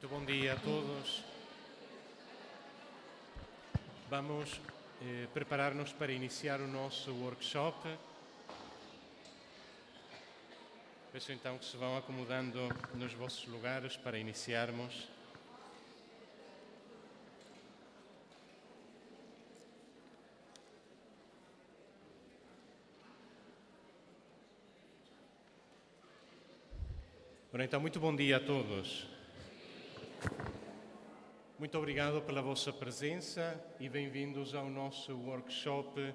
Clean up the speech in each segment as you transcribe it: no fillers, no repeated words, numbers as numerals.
Muito bom dia a todos. Vamos preparar-nos para iniciar o nosso workshop. Peço então que se vão acomodando nos vossos lugares para iniciarmos. Ora, então, muito bom dia a todos. Muito obrigado pela vossa presença e bem-vindos ao nosso workshop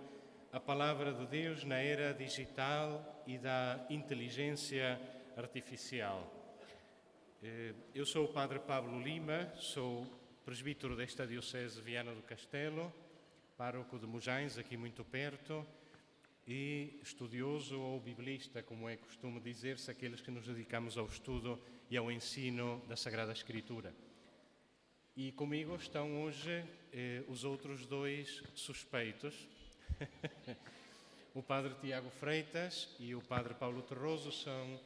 A Palavra de Deus na Era Digital e da Inteligência Artificial. Eu sou o Padre Pablo Lima, sou presbítero desta Diocese de Viana do Castelo, pároco de Mojães, aqui muito perto, e estudioso ou biblista, como é costume dizer-se, aqueles que nos dedicamos ao estudo e ao ensino da Sagrada Escritura. E comigo estão hoje os outros dois suspeitos, o Padre Tiago Freitas e o Padre Paulo Terroso, são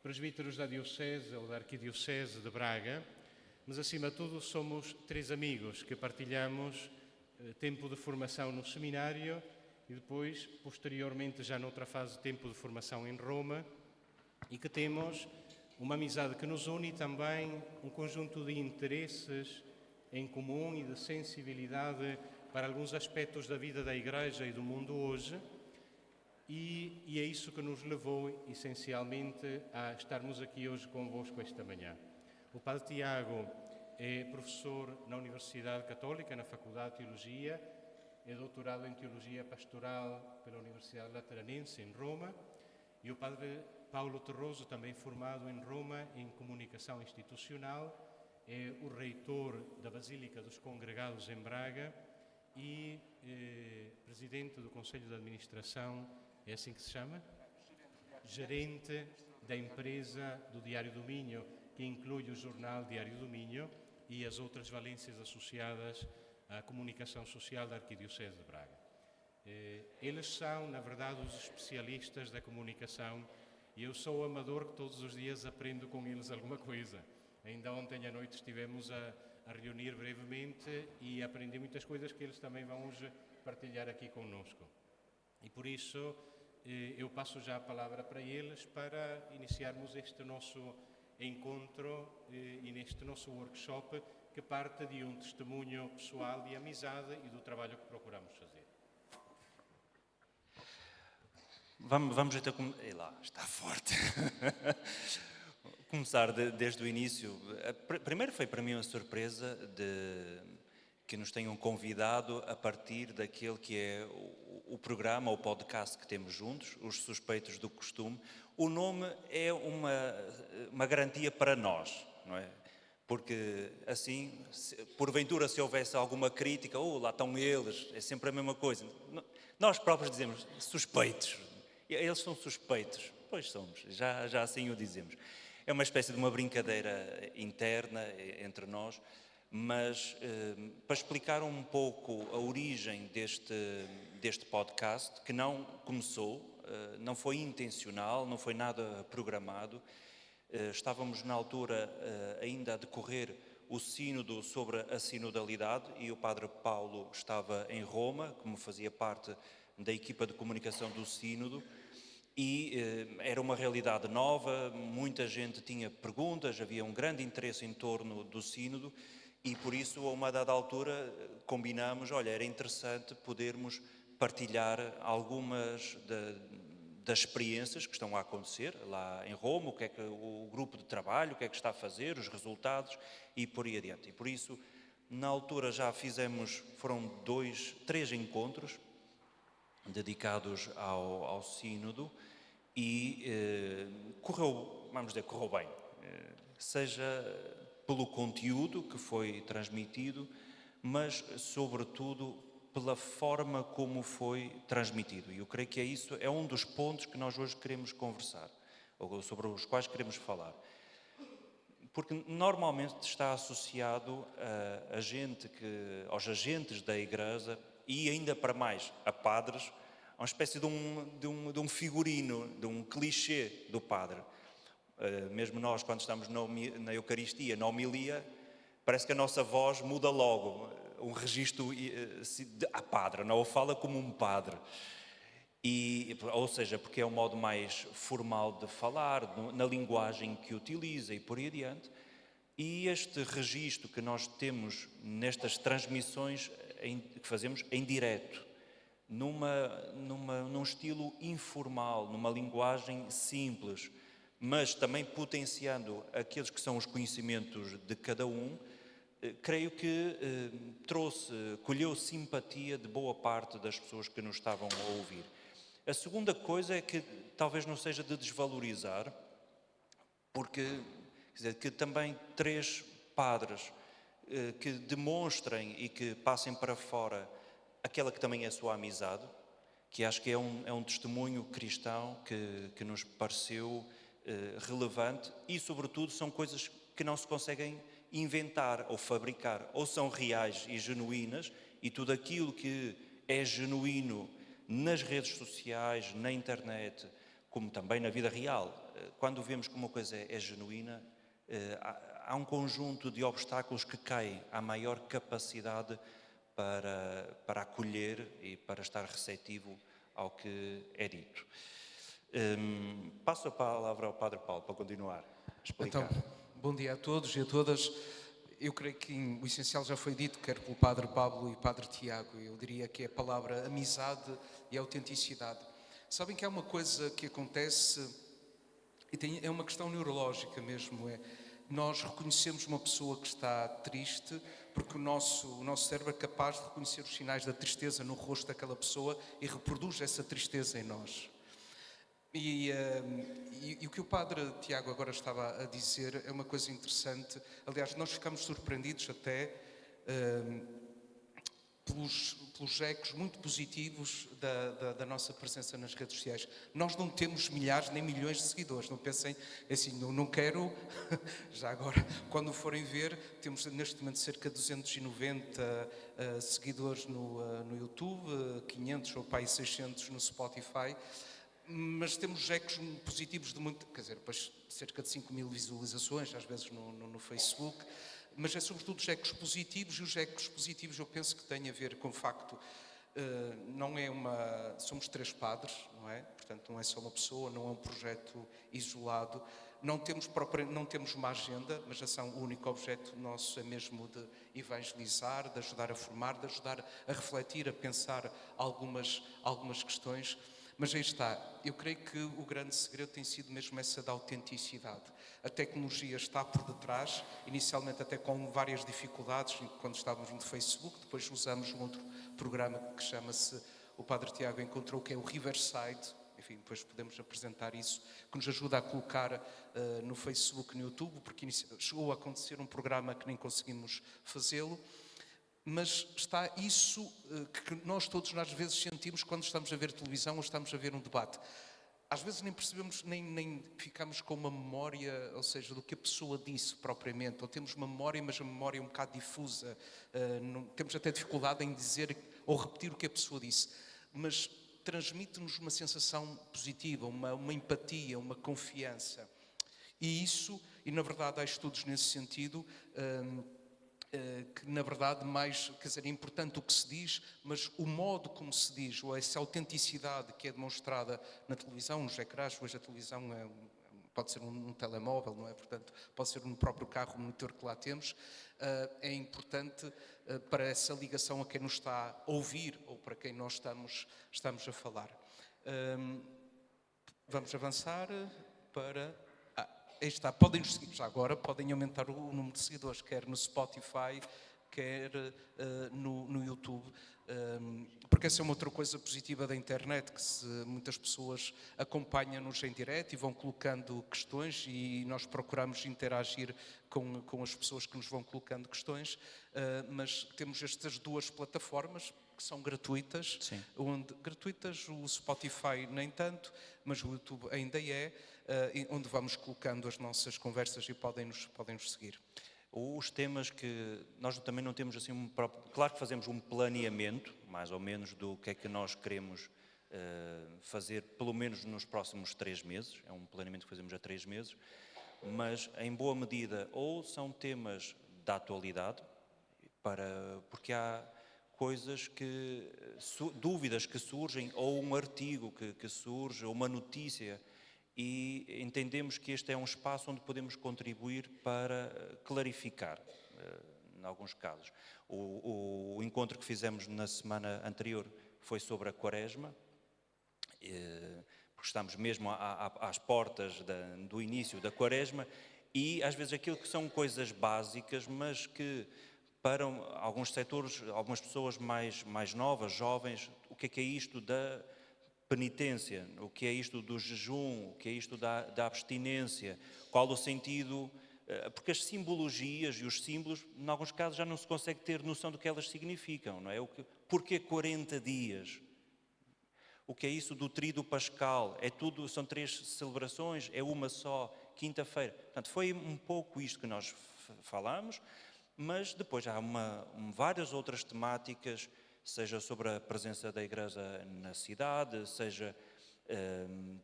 presbíteros da Diocese ou da Arquidiocese de Braga, mas acima de tudo somos três amigos que partilhamos tempo de formação no seminário e depois, posteriormente, já noutra fase, tempo de formação em Roma, e que temos uma amizade que nos une e também um conjunto de interesses em comum e de sensibilidade para alguns aspectos da vida da Igreja e do mundo hoje, e é isso que nos levou, essencialmente, a estarmos aqui hoje convosco esta manhã. O Padre Tiago é professor na Universidade Católica, na Faculdade de Teologia, é doutorado em Teologia Pastoral pela Universidade Lateranense, em Roma, e o Padre Paulo Terroso, também formado em Roma em Comunicação Institucional, é o reitor da Basílica dos Congregados em Braga e presidente do Conselho de Administração, é assim que se chama? Gerente da empresa do Diário do Minho, que inclui o jornal Diário do Minho e as outras valências associadas à comunicação social da Arquidiocese de Braga. Eles são, na verdade, os especialistas da comunicação e eu sou o amador que todos os dias aprendo com eles alguma coisa. Ainda ontem à noite estivemos a reunir brevemente e aprendi muitas coisas que eles também vão hoje partilhar aqui conosco. E por isso eu passo já a palavra para eles para iniciarmos este nosso encontro e neste nosso workshop que parte de um testemunho pessoal de amizade e do trabalho que procuramos fazer. Vamos então... lá, está forte. Começar desde o início. Primeiro foi para mim uma surpresa que nos tenham convidado a partir daquele que é o programa, o podcast que temos juntos, Os Suspeitos do Costume. O nome é uma garantia para nós, não é? Porque assim, porventura se houvesse alguma crítica, lá estão eles, é sempre a mesma coisa. Nós próprios dizemos suspeitos, eles são suspeitos, pois somos, já assim o dizemos. É uma espécie de uma brincadeira interna entre nós, mas para explicar um pouco a origem deste podcast, que não começou, não foi intencional, não foi nada programado. Estávamos na altura ainda a decorrer o sínodo sobre a sinodalidade e o Padre Paulo estava em Roma, como fazia parte da equipa de comunicação do sínodo, e era uma realidade nova, muita gente tinha perguntas, havia um grande interesse em torno do sínodo e por isso a uma dada altura combinamos, era interessante podermos partilhar algumas das experiências que estão a acontecer lá em Roma, o que é que o grupo de trabalho, o que é que está a fazer, os resultados e por aí adiante. E por isso, na altura já foram 3 encontros dedicados ao sínodo e correu bem, seja pelo conteúdo que foi transmitido, mas sobretudo pela forma como foi transmitido. E eu creio que é um dos pontos que nós hoje queremos conversar, ou sobre os quais queremos falar. Porque normalmente está associado aos agentes da Igreja e ainda para mais a padres, a uma espécie de um figurino, de um clichê do padre. Mesmo nós, quando estamos na Eucaristia, na homilia, parece que a nossa voz muda logo, um registro a padre, não? Ou fala como um padre. Ou seja, porque é um modo mais formal de falar, na linguagem que utiliza e por aí adiante. E este registro que nós temos nestas transmissões que fazemos em direto, num estilo informal, numa linguagem simples, mas também potenciando aqueles que são os conhecimentos de cada um, creio que colheu simpatia de boa parte das pessoas que nos estavam a ouvir. A segunda coisa é que talvez não seja de desvalorizar, porque, quer dizer, que também 3 padres que demonstrem e que passem para fora aquela que também é a sua amizade, que acho que é um testemunho cristão que nos pareceu relevante e, sobretudo, são coisas que não se conseguem inventar ou fabricar, ou são reais e genuínas, e tudo aquilo que é genuíno nas redes sociais, na internet, como também na vida real. Quando vemos que uma coisa é genuína, há um conjunto de obstáculos que caem à maior capacidade para acolher e para estar receptivo ao que é dito. Passo a palavra ao Padre Paulo para continuar a explicar. Então, bom dia a todos e a todas. Eu creio que o essencial já foi dito, quer pelo Padre Pablo e Padre Tiago. Eu diria que é a palavra amizade e autenticidade. Sabem que há uma coisa que acontece, e é uma questão neurológica mesmo, nós reconhecemos uma pessoa que está triste porque o nosso cérebro é capaz de reconhecer os sinais da tristeza no rosto daquela pessoa e reproduz essa tristeza em nós. E o que o Padre Tiago agora estava a dizer é uma coisa interessante. Aliás, nós ficamos surpreendidos até pelos ecos muito positivos da nossa presença nas redes sociais. Nós não temos milhares nem milhões de seguidores, não pensem assim, não quero, já agora, quando forem ver, temos neste momento cerca de 290 seguidores no YouTube, 500 ou 600 no Spotify, mas temos ecos positivos de muito, quer dizer, depois cerca de 5.000 visualizações, às vezes no Facebook, mas é sobretudo os ecos positivos, e os ecos positivos eu penso que têm a ver com o facto, somos 3 padres, não é? Portanto, não é só uma pessoa, não é um projeto isolado, não temos uma agenda, mas o único objeto nosso é mesmo de evangelizar, de ajudar a formar, de ajudar a refletir, a pensar algumas questões. Mas aí está, eu creio que o grande segredo tem sido mesmo essa da autenticidade. A tecnologia está por detrás, inicialmente até com várias dificuldades, quando estávamos no Facebook, depois usamos um outro programa que chama-se, o Padre Tiago encontrou, que é o Riverside, enfim, depois podemos apresentar isso, que nos ajuda a colocar no Facebook, no YouTube, porque chegou a acontecer um programa que nem conseguimos fazê-lo. Mas está isso que nós todos às vezes sentimos quando estamos a ver televisão ou estamos a ver um debate. Às vezes nem percebemos, nem ficamos com uma memória, ou seja, do que a pessoa disse propriamente. Ou temos uma memória, mas a memória é um bocado difusa. Temos até dificuldade em dizer ou repetir o que a pessoa disse. Mas transmite-nos uma sensação positiva, uma empatia, uma confiança. E na verdade há estudos nesse sentido, que na verdade é importante o que se diz, mas o modo como se diz, ou essa autenticidade que é demonstrada na televisão, nos ecrãs. Hoje a televisão pode ser um telemóvel, não é? Portanto, pode ser no próprio carro, o monitor que lá temos, é importante para essa ligação a quem nos está a ouvir ou para quem nós estamos a falar. Vamos avançar para... Aí está, podem nos seguir já agora, podem aumentar o número de seguidores, quer no Spotify, quer no YouTube, porque essa é uma outra coisa positiva da internet, que muitas pessoas acompanham-nos em direto e vão colocando questões, e nós procuramos interagir com as pessoas que nos vão colocando questões, mas temos estas 2 plataformas que são gratuitas. Sim. Gratuitas, o Spotify nem tanto, mas o YouTube ainda onde vamos colocando as nossas conversas e podem-nos seguir. Os temas que nós também não temos assim um próprio... Claro que fazemos um planeamento, mais ou menos, do que é que nós queremos fazer, pelo menos nos próximos 3 meses. É um planeamento que fazemos há 3 meses, mas em boa medida ou são temas da atualidade, porque há coisas dúvidas que surgem, ou um artigo que surge, ou uma notícia, e entendemos que este é um espaço onde podemos contribuir para clarificar, em alguns casos. O encontro que fizemos na semana anterior foi sobre a Quaresma, porque estamos mesmo às portas do início da Quaresma, e às vezes aquilo que são coisas básicas, mas que para alguns setores, algumas pessoas mais novas, jovens, o que é isto da penitência, o que é isto do jejum, o que é isto da abstinência, qual o sentido, porque as simbologias e os símbolos, em alguns casos já não se consegue ter noção do que elas significam, não é? Porquê 40 dias? O que é isso do tríduo pascal? São 3 celebrações, é uma só, quinta-feira. Portanto, foi um pouco isto que nós falamos, mas depois há várias outras temáticas, seja sobre a presença da Igreja na cidade, seja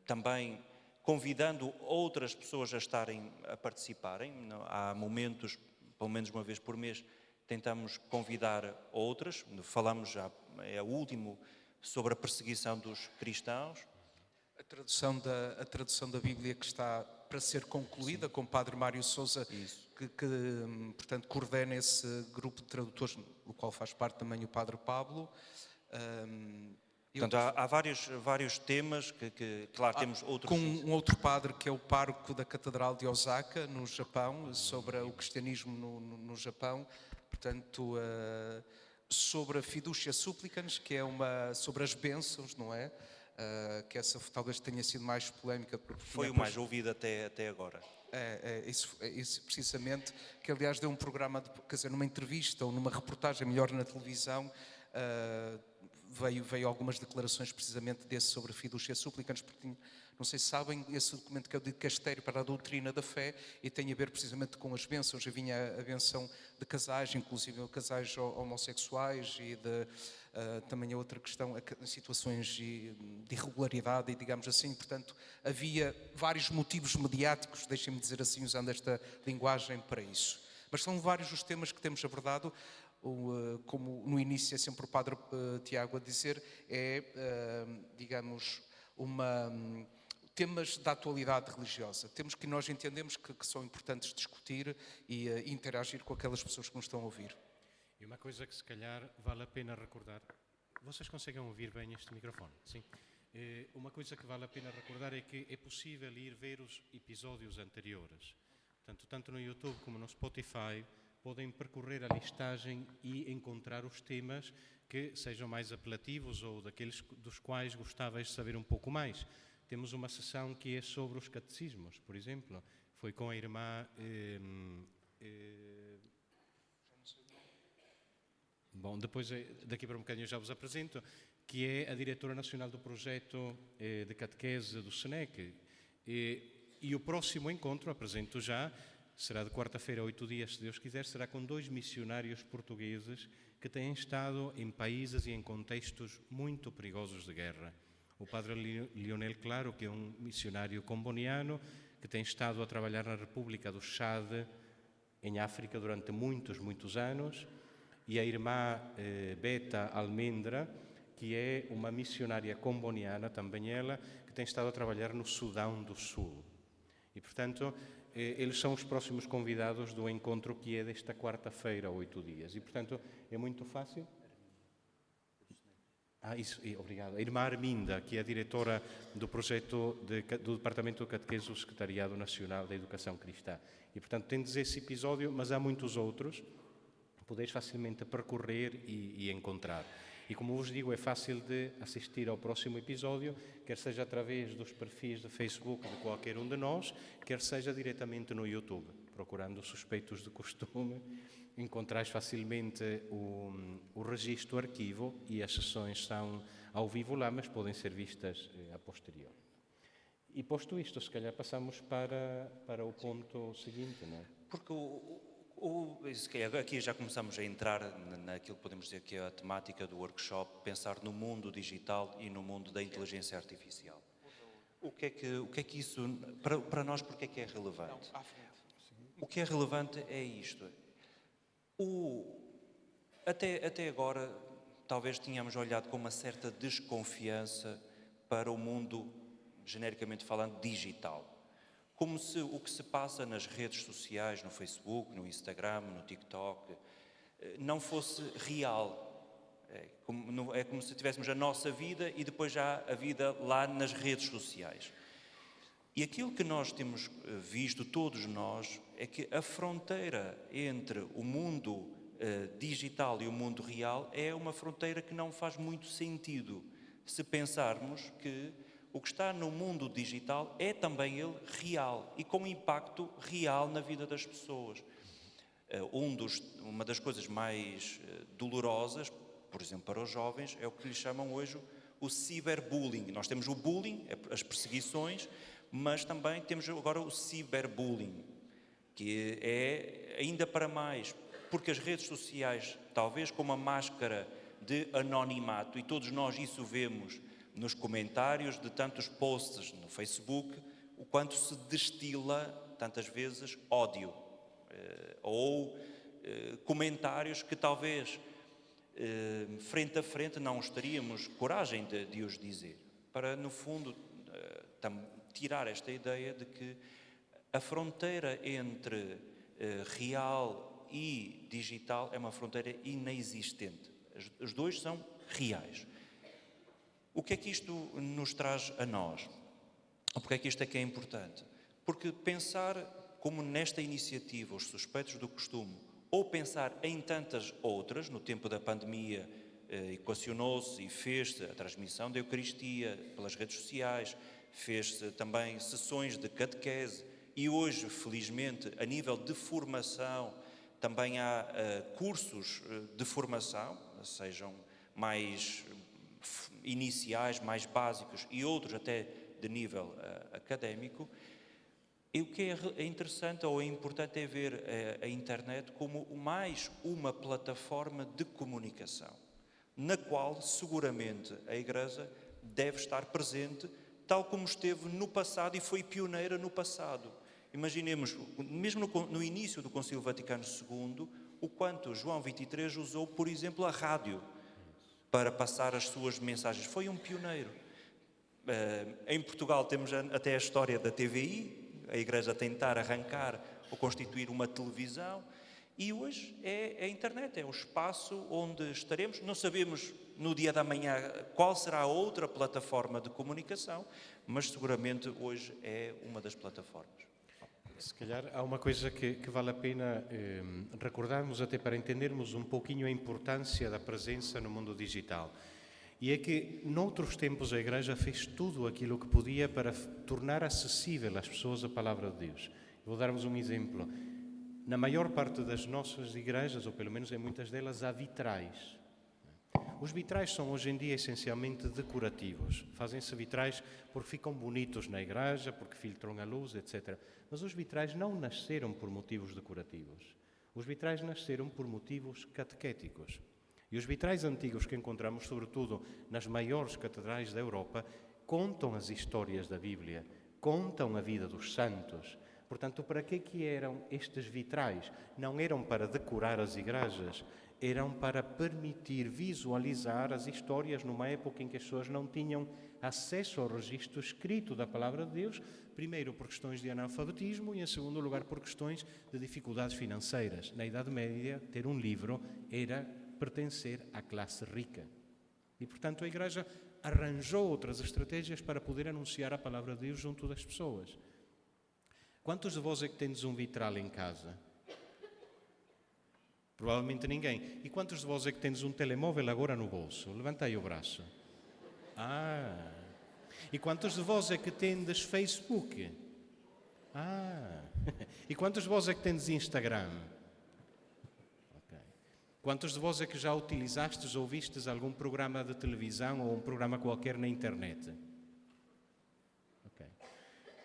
também convidando outras pessoas a participarem. Há momentos, pelo menos uma vez por mês, tentamos convidar outras. Falamos, é o último, sobre a perseguição dos cristãos. A tradução da Bíblia que está para ser concluída, com o Padre Mário Sousa, que portanto, coordena esse grupo de tradutores, do qual faz parte também o Padre Pablo. Portanto, há vários temas que claro, temos outros... Com um outro padre, que é o pároco da Catedral de Osaka, no Japão, sobre o cristianismo no Japão. Portanto, sobre a fiducia supplicans, que é sobre as bênçãos, não é? Que essa talvez tenha sido mais polémica. Foi o mais ouvido até agora. Isso precisamente, que aliás deu um programa, quer dizer, numa entrevista ou numa reportagem melhor na televisão, veio algumas declarações precisamente desse sobre a fiducia supplicans, porque não sei se sabem, esse documento que é o Dicastério para a Doutrina da Fé e tem a ver precisamente com as bênçãos. Já vinha a bênção de casais, inclusive casais homossexuais, e também a outra questão, situações de irregularidade, e digamos assim. Portanto, havia vários motivos mediáticos, deixem-me dizer assim, usando esta linguagem, para isso. Mas são vários os temas que temos abordado. Como no início é sempre o Padre Tiago a dizer, digamos, temas da atualidade religiosa. Temos que nós entendemos que são importantes discutir e interagir com aquelas pessoas que nos estão a ouvir. E uma coisa que se calhar vale a pena recordar, vocês conseguem ouvir bem este microfone? Sim. Uma coisa que vale a pena recordar é que é possível ir ver os episódios anteriores. Portanto, tanto no YouTube como no Spotify, podem percorrer a listagem e encontrar os temas que sejam mais apelativos ou daqueles dos quais gostáveis de saber um pouco mais. Temos uma sessão que é sobre os catecismos, por exemplo. Foi com a irmã... Bom, depois, daqui para um bocadinho, eu já vos apresento, que é a diretora nacional do projeto de catequese do SENEC. E o próximo encontro, apresento já, será de quarta-feira, 8 dias, se Deus quiser, será com 2 missionários portugueses que têm estado em países e em contextos muito perigosos de guerra. O padre Lionel Claro, que é um missionário comboniano, que tem estado a trabalhar na República do Chad, em África, durante muitos anos, e a irmã Beta Almendra, que é uma missionária comboniana, também ela, que tem estado a trabalhar no Sudão do Sul. E, portanto, eles são os próximos convidados do encontro que é desta quarta-feira, 8 dias. E, portanto, é muito fácil. Obrigado. A irmã Arminda, que é a diretora do projeto do Departamento de Catequese do Secretariado Nacional da Educação Cristã. E, portanto, tendes esse episódio, mas há muitos outros. Podeis facilmente percorrer e encontrar. E como vos digo, é fácil de assistir ao próximo episódio, quer seja através dos perfis de Facebook de qualquer um de nós, quer seja diretamente no YouTube. Procurando Suspeitos de Costume, encontrais facilmente o registro, o arquivo, e as sessões são ao vivo lá, mas podem ser vistas a posterior. E posto isto, se calhar passamos para o ponto seguinte, não é? Porque aqui já começamos a entrar naquilo que podemos dizer que é a temática do workshop, pensar no mundo digital e no mundo da inteligência artificial. O que é que isso, para nós, porque é que é relevante? O que é relevante é isto. Até agora, talvez tínhamos olhado com uma certa desconfiança para o mundo, genericamente falando, digital. Como se o que se passa nas redes sociais, no Facebook, no Instagram, no TikTok, não fosse real. É como se tivéssemos a nossa vida e depois já a vida lá nas redes sociais. E aquilo que nós temos visto, todos nós, é que a fronteira entre o mundo digital e o mundo real é uma fronteira que não faz muito sentido se pensarmos que o que está no mundo digital é também ele real e com impacto real na vida das pessoas. Uma das coisas mais dolorosas, por exemplo, para os jovens, é o que lhes chamam hoje o ciberbullying. Nós temos o bullying, as perseguições, mas também temos agora o ciberbullying, que é ainda para mais, porque as redes sociais, talvez com uma máscara de anonimato, e todos nós isso vemos nos comentários de tantos posts no Facebook, o quanto se destila, tantas vezes, ódio, ou comentários que talvez frente a frente não teríamos coragem de os dizer, para, no fundo, tirar esta ideia de que a fronteira entre real e digital é uma fronteira inexistente. Os dois são reais. O que é que isto nos traz a nós? Porque é que isto é que é importante? Porque pensar como nesta iniciativa, os suspeitos do costume, ou pensar em tantas outras, no tempo da pandemia, equacionou-se e fez-se a transmissão da Eucaristia pelas redes sociais, fez-se também sessões de catequese e hoje, felizmente, a nível de formação, também há cursos de formação, sejam mais iniciais, mais básicos e outros até de nível académico. E o que é interessante ou é importante é ver a internet como mais uma plataforma de comunicação, na qual seguramente a Igreja deve estar presente, tal como esteve no passado e foi pioneira no passado. Imaginemos, mesmo no início do Concílio Vaticano II, o quanto João XXIII usou, por exemplo, a rádio para passar as suas mensagens. Foi um pioneiro. Em Portugal temos até a história da TVI, a Igreja a tentar arrancar ou constituir uma televisão, e hoje é a internet, é o espaço onde estaremos. Não sabemos no dia da manhã qual será a outra plataforma de comunicação, mas seguramente hoje é uma das plataformas. Se calhar há uma coisa que vale a pena recordarmos até para entendermos um pouquinho a importância da presença no mundo digital. E é que, noutros tempos, a Igreja fez tudo aquilo que podia para tornar acessível às pessoas a palavra de Deus. Vou dar-vos um exemplo. Na maior parte das nossas igrejas, ou pelo menos em muitas delas, há vitrais. Os vitrais são hoje em dia essencialmente decorativos. Fazem-se vitrais porque ficam bonitos na igreja, porque filtram a luz, etc. Mas os vitrais não nasceram por motivos decorativos. Os vitrais nasceram por motivos catequéticos. E os vitrais antigos que encontramos, sobretudo nas maiores catedrais da Europa, contam as histórias da Bíblia, contam a vida dos santos. Portanto, para que eram estes vitrais? Não eram para decorar as igrejas, eram para permitir visualizar as histórias numa época em que as pessoas não tinham acesso ao registro escrito da Palavra de Deus, primeiro por questões de analfabetismo e, em segundo lugar, por questões de dificuldades financeiras. Na Idade Média, ter um livro era pertencer à classe rica. E, portanto, a Igreja arranjou outras estratégias para poder anunciar a Palavra de Deus junto das pessoas. Quantos de vós é que tendes um vitral em casa? Provavelmente ninguém. E quantos de vós é que tendes um telemóvel agora no bolso? Levanta aí o braço. E quantos de vós é que tendes Facebook? E quantos de vós é que tendes Instagram? Okay. Quantos de vós é que já utilizastes ou vistes algum programa de televisão ou um programa qualquer na internet? Okay.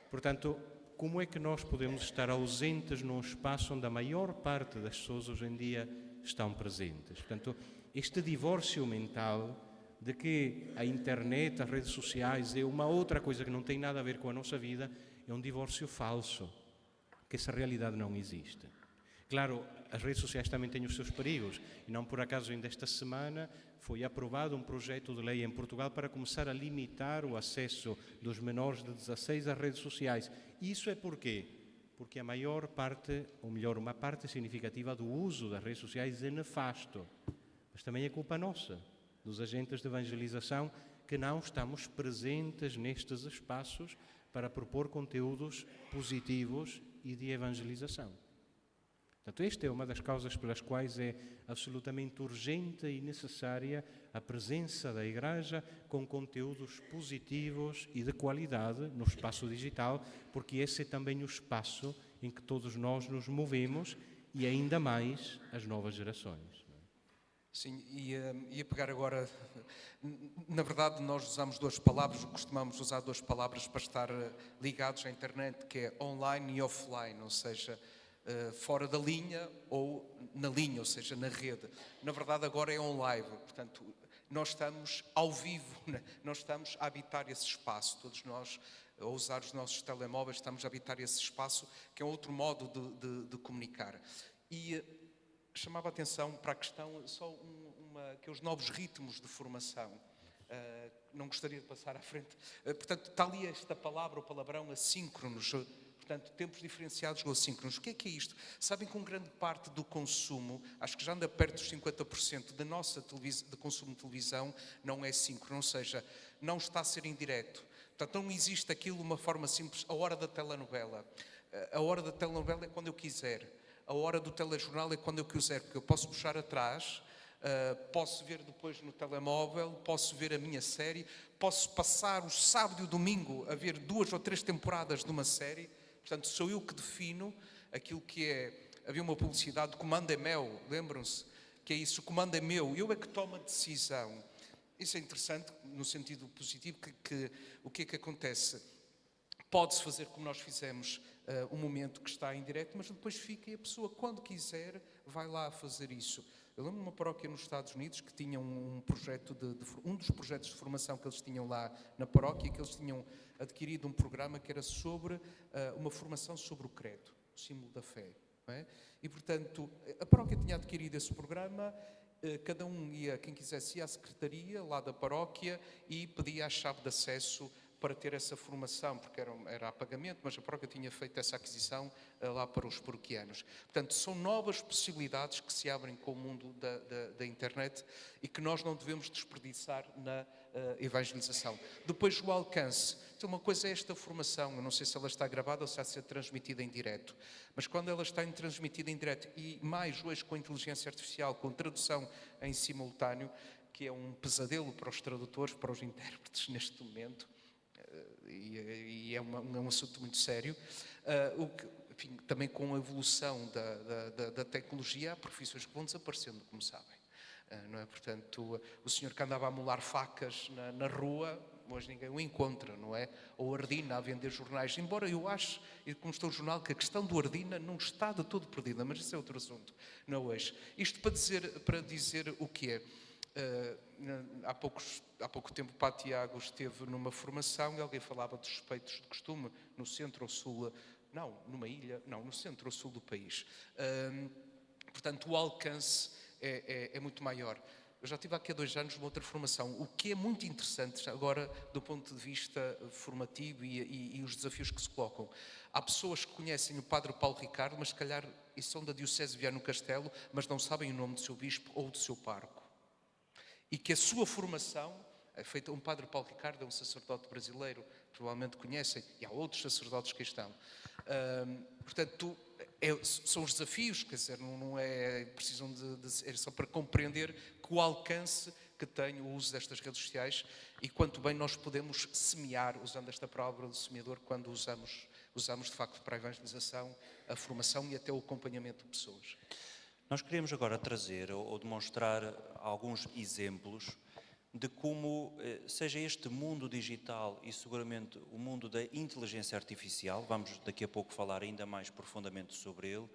Portanto, como é que nós podemos estar ausentes num espaço onde a maior parte das pessoas hoje em dia estão presentes? Portanto, este divórcio mental de que a internet, as redes sociais é uma outra coisa que não tem nada a ver com a nossa vida, é um divórcio falso, que essa realidade não existe. Claro, as redes sociais também têm os seus perigos e não por acaso ainda esta semana foi aprovado um projeto de lei em Portugal para começar a limitar o acesso dos menores de 16 às redes sociais. Isso é porquê? Porque a maior parte, ou melhor, uma parte significativa do uso das redes sociais é nefasto. Mas também é culpa nossa, dos agentes de evangelização, que não estamos presentes nestes espaços para propor conteúdos positivos e de evangelização. Portanto, esta é uma das causas pelas quais é absolutamente urgente e necessária a presença da Igreja com conteúdos positivos e de qualidade no espaço digital, porque esse é também o espaço em que todos nós nos movemos e ainda mais as novas gerações. Sim, ia pegar agora, na verdade nós usamos duas palavras, costumamos usar duas palavras para estar ligados à internet, que é online e offline, ou seja, fora da linha ou na linha, ou seja, na rede. Na verdade agora é online, portanto nós estamos ao vivo, nós estamos a habitar esse espaço, todos nós a usar os nossos telemóveis estamos a habitar esse espaço, que é outro modo de comunicar. E chamava a atenção para a questão, só que é os novos ritmos de formação. Não gostaria de passar à frente. Portanto, está ali esta palavra, o palavrão assíncronos. Portanto, tempos diferenciados ou assíncronos. O que é isto? Sabem que uma grande parte do consumo, acho que já anda perto dos 50% da nossa de consumo de televisão, não é síncrono, ou seja, não está a ser em direto. Portanto, não existe aquilo uma forma simples, a hora da telenovela. A hora da telenovela é quando eu quiser. A hora do telejornal é quando eu quiser, porque eu posso puxar atrás, posso ver depois no telemóvel, posso ver a minha série, posso passar o sábado e o domingo a ver 2 ou 3 temporadas de uma série. Portanto, sou eu que defino aquilo que é... Havia uma publicidade, o comando é meu, lembram-se? Que é isso, o comando é meu, eu é que tomo a decisão. Isso é interessante, no sentido positivo, que o que é que acontece? Pode-se fazer como nós fizemos, um momento que está em direto, mas depois fica e a pessoa, quando quiser, vai lá fazer isso. Eu lembro de uma paróquia nos Estados Unidos que tinha um projeto um dos projetos de formação que eles tinham lá na paróquia, que eles tinham adquirido um programa que era sobre uma formação sobre o credo, o símbolo da fé. Não é? E, portanto, a paróquia tinha adquirido esse programa, cada um ia, quem quisesse, ia à secretaria lá da paróquia e pedia a chave de acesso para ter essa formação, porque era a pagamento, mas a paróquia tinha feito essa aquisição lá para os paroquianos. Portanto, são novas possibilidades que se abrem com o mundo da internet e que nós não devemos desperdiçar na evangelização. Depois, o alcance. Então, uma coisa é esta formação, eu não sei se ela está gravada ou se está a ser transmitida em direto, mas quando ela está transmitida em direto, e mais hoje com a inteligência artificial, com tradução em simultâneo, que é um pesadelo para os tradutores, para os intérpretes neste momento, e é um assunto muito sério, enfim, também com a evolução da tecnologia, há profissões que vão desaparecendo, como sabem. Não é? Portanto, o senhor que andava a molar facas na rua, hoje ninguém o encontra, não é? Ou Ardina a vender jornais, embora eu ache, e como estou no jornal, que a questão do Ardina não está de todo perdida, mas isso é outro assunto, não hoje. Isto para dizer o que é. Há pouco tempo o Padre Tiago esteve numa formação e alguém falava dos respeitos de costume no centro ou sul, não, numa ilha, não, no centro ou sul do país. Portanto, o alcance é muito maior. Eu já estive aqui há 2 anos numa outra formação. O que é muito interessante agora do ponto de vista formativo e os desafios que se colocam. Há pessoas que conhecem o Padre Paulo Ricardo, mas se calhar e são da Diocese de Viana do Castelo, mas não sabem o nome do seu bispo ou do seu pároco. E que a sua formação é feita. Um Padre Paulo Ricardo é um sacerdote brasileiro, provavelmente conhecem, e há outros sacerdotes que estão. Portanto, são os desafios, quer dizer, não é, precisam é só para compreender que o alcance que tem o uso destas redes sociais e quanto bem nós podemos semear, usando esta palavra do semeador, quando usamos de facto para a evangelização, a formação e até o acompanhamento de pessoas. Nós queremos agora trazer ou demonstrar alguns exemplos de como, seja este mundo digital e seguramente o mundo da inteligência artificial, vamos daqui a pouco falar ainda mais profundamente sobre ele,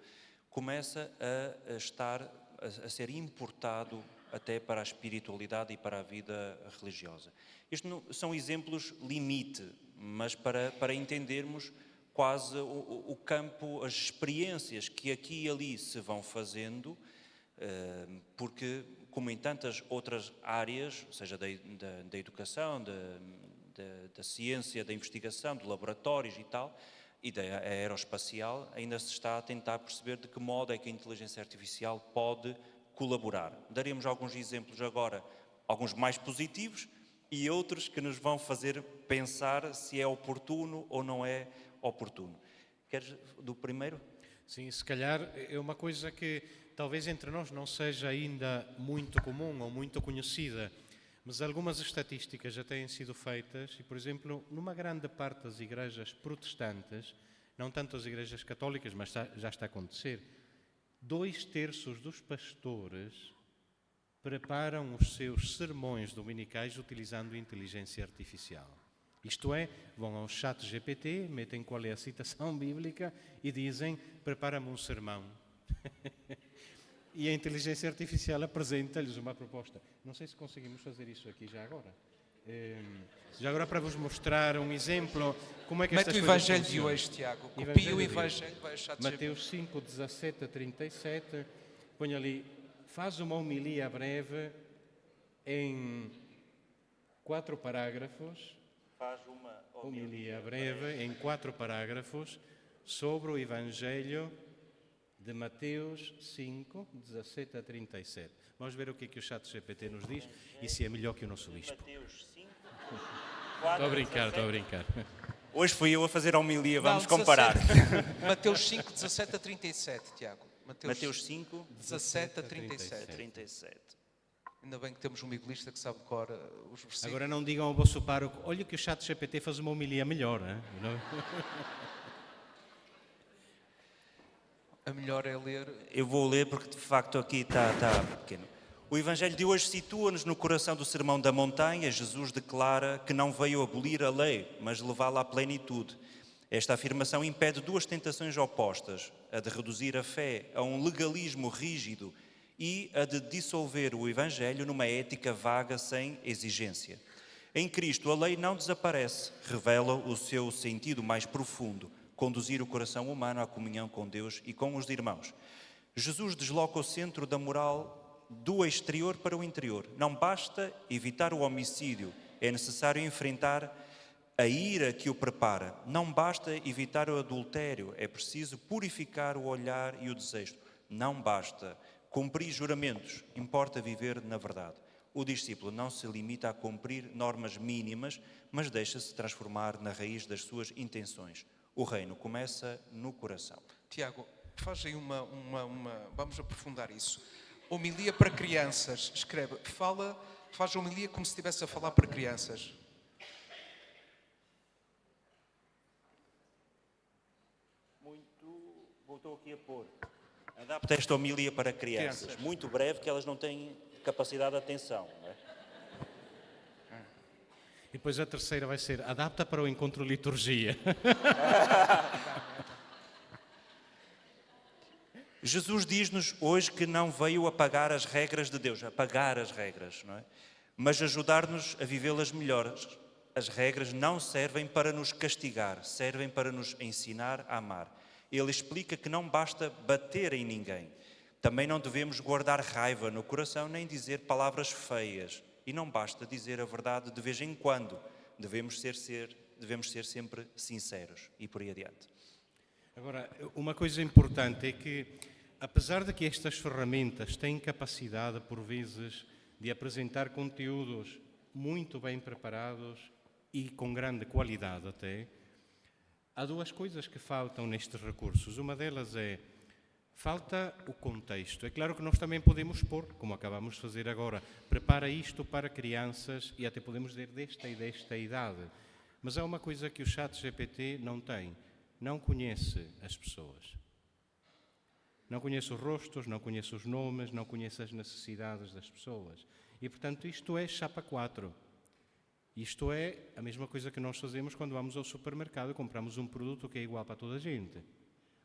começa a ser importado até para a espiritualidade e para a vida religiosa. Estes são exemplos limite, mas para entendermos quase o campo, as experiências que aqui e ali se vão fazendo, porque, como em tantas outras áreas, seja da educação, da ciência, da investigação, de laboratórios e tal, e da aeroespacial, ainda se está a tentar perceber de que modo é que a inteligência artificial pode colaborar. Daremos alguns exemplos agora, alguns mais positivos e outros que nos vão fazer pensar se é oportuno ou não é oportuno. Queres do primeiro? Sim, se calhar é uma coisa que talvez entre nós não seja ainda muito comum ou muito conhecida, mas algumas estatísticas já têm sido feitas e, por exemplo, numa grande parte das igrejas protestantes, não tanto as igrejas católicas, mas já está a acontecer, 2/3 dos pastores preparam os seus sermões dominicais utilizando inteligência artificial. Isto é, vão ao chat GPT, metem qual é a citação bíblica e dizem, prepara-me um sermão. E a inteligência artificial apresenta-lhes uma proposta. Não sei se conseguimos fazer isso aqui já agora. Já agora para vos mostrar um exemplo, como é que estas coisas funcionam. Mete o Evangelho de hoje, Tiago. Copia o Evangelho, vai achar de Mateus 5, 17 a 37. Põe ali, faz uma homilia breve em 4 parágrafos. Faz uma Homilia breve em 4 parágrafos sobre o Evangelho de Mateus 5, 17 a 37. Vamos ver o que o chat GPT nos diz e se é melhor que o nosso bispo. Mateus 5, Estou a brincar. Hoje fui eu a fazer a homilia, vamos comparar. Mateus 5, 17 a 37, Tiago. Mateus 5, 17 a 37. 37. Ainda bem que temos um bibelista que sabe de cor os versículos. Agora não digam ao vosso pároco, olha que o chat GPT faz uma homilia melhor. Hein? A melhor é ler. Eu vou ler porque de facto aqui está pequeno. O Evangelho de hoje situa-nos no coração do Sermão da Montanha. Jesus declara que não veio abolir a lei, mas levá-la à plenitude. Esta afirmação impede 2 tentações opostas, a de reduzir a fé a um legalismo rígido e a de dissolver o Evangelho numa ética vaga sem exigência. Em Cristo, a lei não desaparece, revela o seu sentido mais profundo, conduzir o coração humano à comunhão com Deus e com os irmãos. Jesus desloca o centro da moral do exterior para o interior. Não basta evitar o homicídio, é necessário enfrentar a ira que o prepara. Não basta evitar o adultério, é preciso purificar o olhar e o desejo. Não basta cumprir juramentos, importa viver na verdade. O discípulo não se limita a cumprir normas mínimas, mas deixa-se transformar na raiz das suas intenções. O reino começa no coração. Tiago, faz aí vamos aprofundar isso. Homilia para crianças. Escreve, faz homilia como se estivesse a falar para crianças. Voltou aqui a pôr. Adapta esta homilia para crianças. Muito breve, que elas não têm capacidade de atenção. Não é? E depois a terceira vai ser, adapta para o encontro liturgia. Jesus diz-nos hoje que não veio apagar as regras de Deus, apagar as regras, não é? Mas ajudar-nos a vivê-las melhores. As regras não servem para nos castigar, servem para nos ensinar a amar. Ele explica que não basta bater em ninguém. Também não devemos guardar raiva no coração nem dizer palavras feias. E não basta dizer a verdade de vez em quando. Devemos ser sempre sinceros e por aí adiante. Agora, uma coisa importante é que, apesar de que estas ferramentas têm capacidade, por vezes, de apresentar conteúdos muito bem preparados e com grande qualidade até, há 2 coisas que faltam nestes recursos. Uma delas é, falta o contexto. É claro que nós também podemos pôr, como acabamos de fazer agora, prepara isto para crianças e até podemos dizer desta e desta idade. Mas há uma coisa que o chat GPT não tem. Não conhece as pessoas. Não conhece os rostos, não conhece os nomes, não conhece as necessidades das pessoas. E, portanto, isto é chapa 4. Isto é a mesma coisa que nós fazemos quando vamos ao supermercado e compramos um produto que é igual para toda a gente.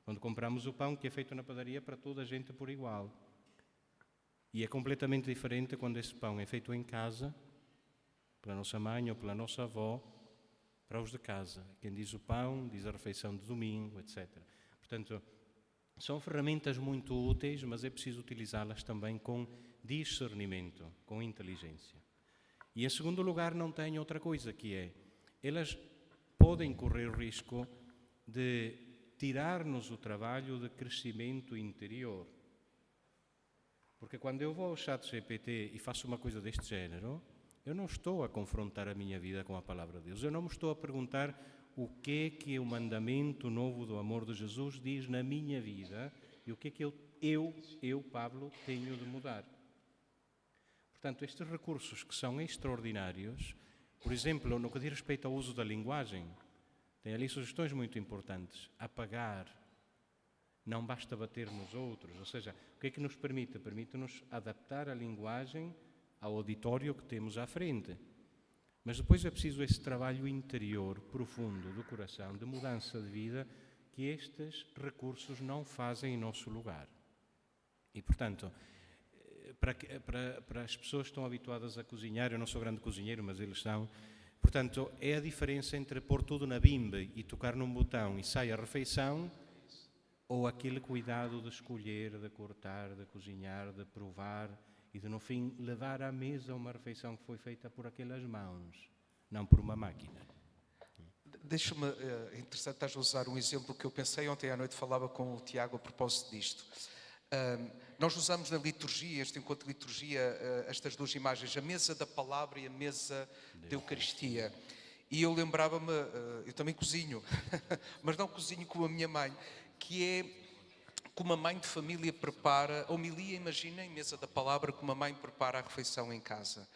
Quando compramos o pão que é feito na padaria para toda a gente por igual. E é completamente diferente quando esse pão é feito em casa, pela nossa mãe ou pela nossa avó, para os de casa. Quem diz o pão, diz a refeição de domingo, etc. Portanto, são ferramentas muito úteis, mas é preciso utilizá-las também com discernimento, com inteligência. E, em segundo lugar, não tem outra coisa, que é, elas podem correr o risco de tirar-nos o trabalho de crescimento interior. Porque quando eu vou ao ChatGPT e faço uma coisa deste género, eu não estou a confrontar a minha vida com a palavra de Deus. Eu não me estou a perguntar o que é que o mandamento novo do amor de Jesus diz na minha vida e o que é que eu, Pablo, tenho de mudar. Portanto, estes recursos que são extraordinários, por exemplo, no que diz respeito ao uso da linguagem, tem ali sugestões muito importantes. Apagar, não basta bater nos outros. Ou seja, o que é que nos permite? Permite-nos adaptar a linguagem ao auditório que temos à frente. Mas depois é preciso esse trabalho interior, profundo, do coração, de mudança de vida, que estes recursos não fazem em nosso lugar. E, portanto, para as pessoas que estão habituadas a cozinhar, eu não sou grande cozinheiro, mas eles são, portanto, é a diferença entre pôr tudo na bimbe e tocar num botão e sai a refeição, ou aquele cuidado de escolher, de cortar, de cozinhar, de provar e de, no fim, levar à mesa uma refeição que foi feita por aquelas mãos, não por uma máquina. Deixa-me, interessante, estás a usar um exemplo que eu pensei ontem à noite, falava com o Tiago a propósito disto. Nós usamos na liturgia, este encontro de liturgia, estas duas imagens, a mesa da palavra e a mesa da Eucaristia. E eu lembrava-me, eu também cozinho, mas não cozinho como a minha mãe, que é como a mãe de família prepara, a homilia, imaginem, mesa da palavra, como a mãe prepara a refeição em casa.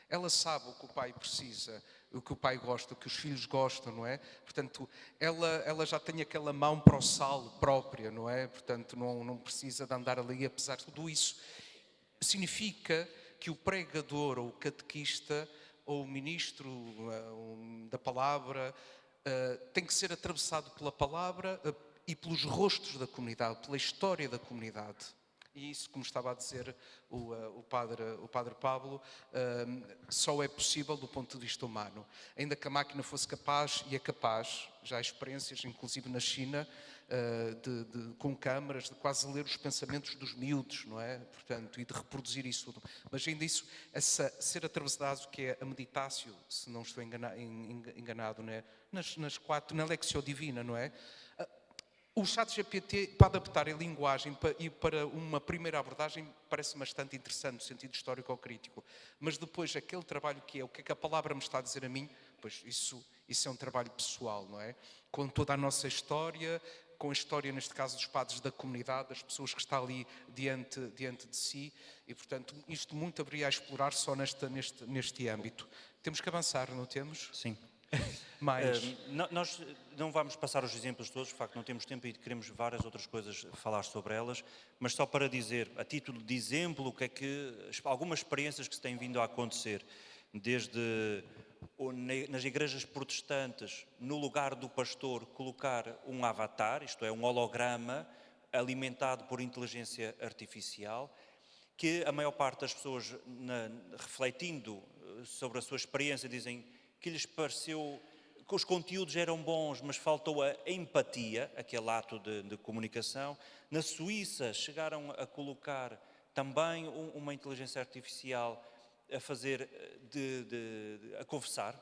Ela sabe o que o pai precisa, o que o pai gosta, o que os filhos gostam, não é? Portanto, ela já tem aquela mão para o sal própria, não é? Portanto, não precisa de andar ali, apesar de tudo isso. Significa que o pregador, ou o catequista, ou o ministro da palavra, tem que ser atravessado pela palavra e pelos rostos da comunidade, pela história da comunidade. E isso, como estava a dizer o padre Pablo, só é possível do ponto de vista humano. Ainda que a máquina fosse capaz, e é capaz, já há experiências, inclusive na China, com câmaras, de quase ler os pensamentos dos miúdos, não é? Portanto, e de reproduzir isso tudo. Mas ainda isso, ser atravessado, que é a meditácio, se não estou enganado, não é? Na Lectio Divina, não é? O ChatGPT, para adaptar a linguagem e para uma primeira abordagem, parece bastante interessante no sentido histórico-crítico. Mas depois, aquele trabalho que é o que é que a palavra me está a dizer a mim, pois isso é um trabalho pessoal, não é? Com toda a nossa história, com a história, neste caso, dos padres da comunidade, das pessoas que estão ali diante de si. E, portanto, isto muito haveria a explorar só neste âmbito. Temos que avançar, não temos? Sim. Mais. Nós não vamos passar os exemplos todos, de facto não temos tempo e queremos várias outras coisas falar sobre elas, mas só para dizer, a título de exemplo, o que é que algumas experiências que se têm vindo a acontecer, desde nas igrejas protestantes, no lugar do pastor, colocar um avatar, isto é, um holograma alimentado por inteligência artificial, que a maior parte das pessoas, refletindo sobre a sua experiência, dizem que lhes pareceu que os conteúdos eram bons, mas faltou a empatia, aquele ato de comunicação. Na Suíça chegaram a colocar também uma inteligência artificial a fazer, a confessar,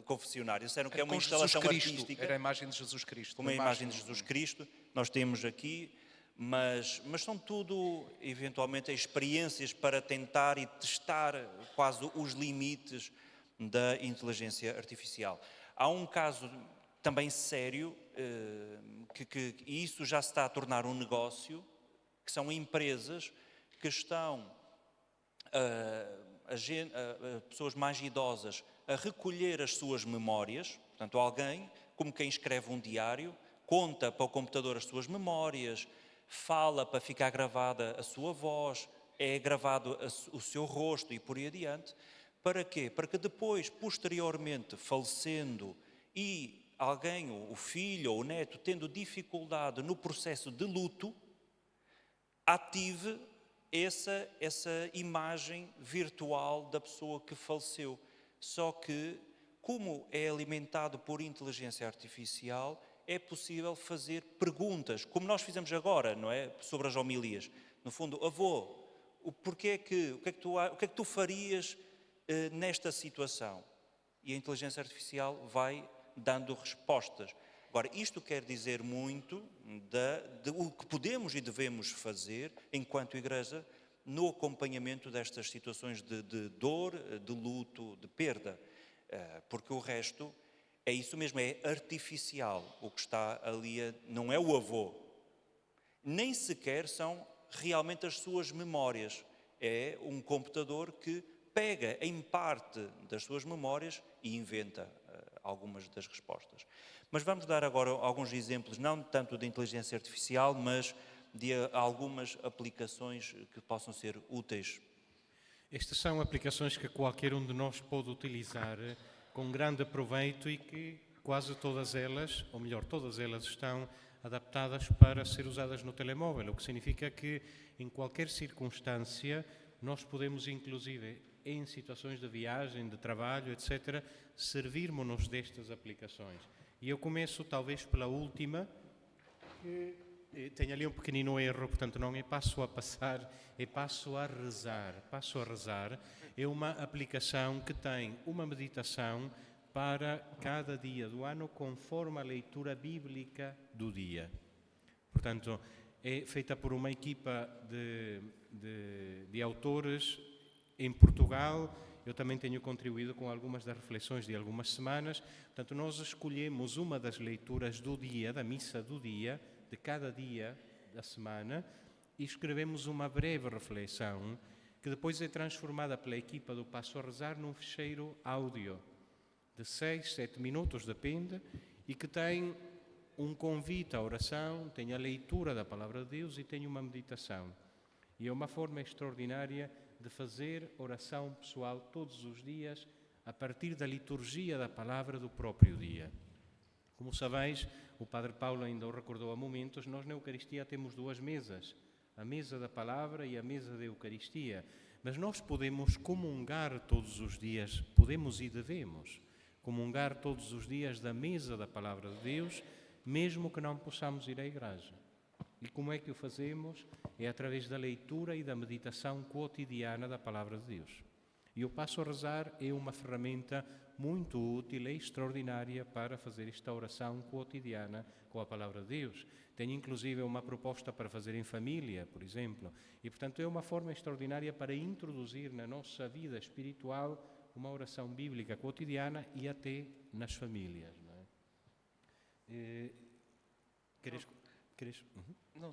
confessionário. Disseram que é uma instalação artística. Era a imagem de Jesus Cristo. Como a imagem de Jesus Cristo, nós temos aqui, mas são tudo, eventualmente, experiências para tentar e testar quase os limites da inteligência artificial. Há um caso também sério, e isso já se está a tornar um negócio, que são empresas que estão, pessoas mais idosas, a recolher as suas memórias. Portanto, alguém, como quem escreve um diário, conta para o computador as suas memórias, fala para ficar gravada a sua voz, é gravado o seu rosto e por aí adiante. Para quê? Para que depois, posteriormente, falecendo e alguém, o filho ou o neto, tendo dificuldade no processo de luto, ative essa imagem virtual da pessoa que faleceu. Só que como é alimentado por inteligência artificial, é possível fazer perguntas, como nós fizemos agora, não é? Sobre as homilias. No fundo, avô, o que é que tu farias nesta situação? E a inteligência artificial vai dando respostas. Agora, isto quer dizer muito de o que podemos e devemos fazer, enquanto Igreja, no acompanhamento destas situações de dor, de luto, de perda. Porque o resto é isso mesmo, é artificial. O que está ali não é o avô. Nem sequer são realmente as suas memórias. É um computador que pega em parte das suas memórias e inventa algumas das respostas. Mas vamos dar agora alguns exemplos, não tanto de inteligência artificial, mas de algumas aplicações que possam ser úteis. Estas são aplicações que qualquer um de nós pode utilizar com grande proveito e que quase todas elas, ou melhor, todas elas estão adaptadas para ser usadas no telemóvel, o que significa que em qualquer circunstância nós podemos, inclusive, em situações de viagem, de trabalho, etc., servirmos-nos destas aplicações. E eu começo talvez pela última, que tem ali um pequenino erro, portanto não é passo a passar, é passo a rezar. Passo a rezar é uma aplicação que tem uma meditação para cada dia do ano conforme a leitura bíblica do dia. Portanto, é feita por uma equipa de autores em Portugal. Eu também tenho contribuído com algumas das reflexões de algumas semanas. Portanto, nós escolhemos uma das leituras do dia, da missa do dia, de cada dia da semana, e escrevemos uma breve reflexão que depois é transformada pela equipa do Passo a Rezar num ficheiro áudio de 6, 7 minutos, depende, e que tem um convite à oração, tem a leitura da Palavra de Deus e tem uma meditação. E é uma forma extraordinária de fazer oração pessoal todos os dias a partir da liturgia da Palavra do próprio dia. Como sabeis, o Padre Paulo ainda o recordou há momentos, nós na Eucaristia temos duas mesas, a mesa da Palavra e a mesa da Eucaristia. Mas nós podemos comungar todos os dias, podemos e devemos comungar todos os dias da mesa da Palavra de Deus, mesmo que não possamos ir à igreja. E como é que o fazemos? É através da leitura e da meditação cotidiana da Palavra de Deus. E o Passo a Rezar é uma ferramenta muito útil e extraordinária para fazer esta oração cotidiana com a Palavra de Deus. Tem inclusive uma proposta para fazer em família, por exemplo. E, portanto, é uma forma extraordinária para introduzir na nossa vida espiritual uma oração bíblica cotidiana e até nas famílias. Não é? Queres? Uhum. Não,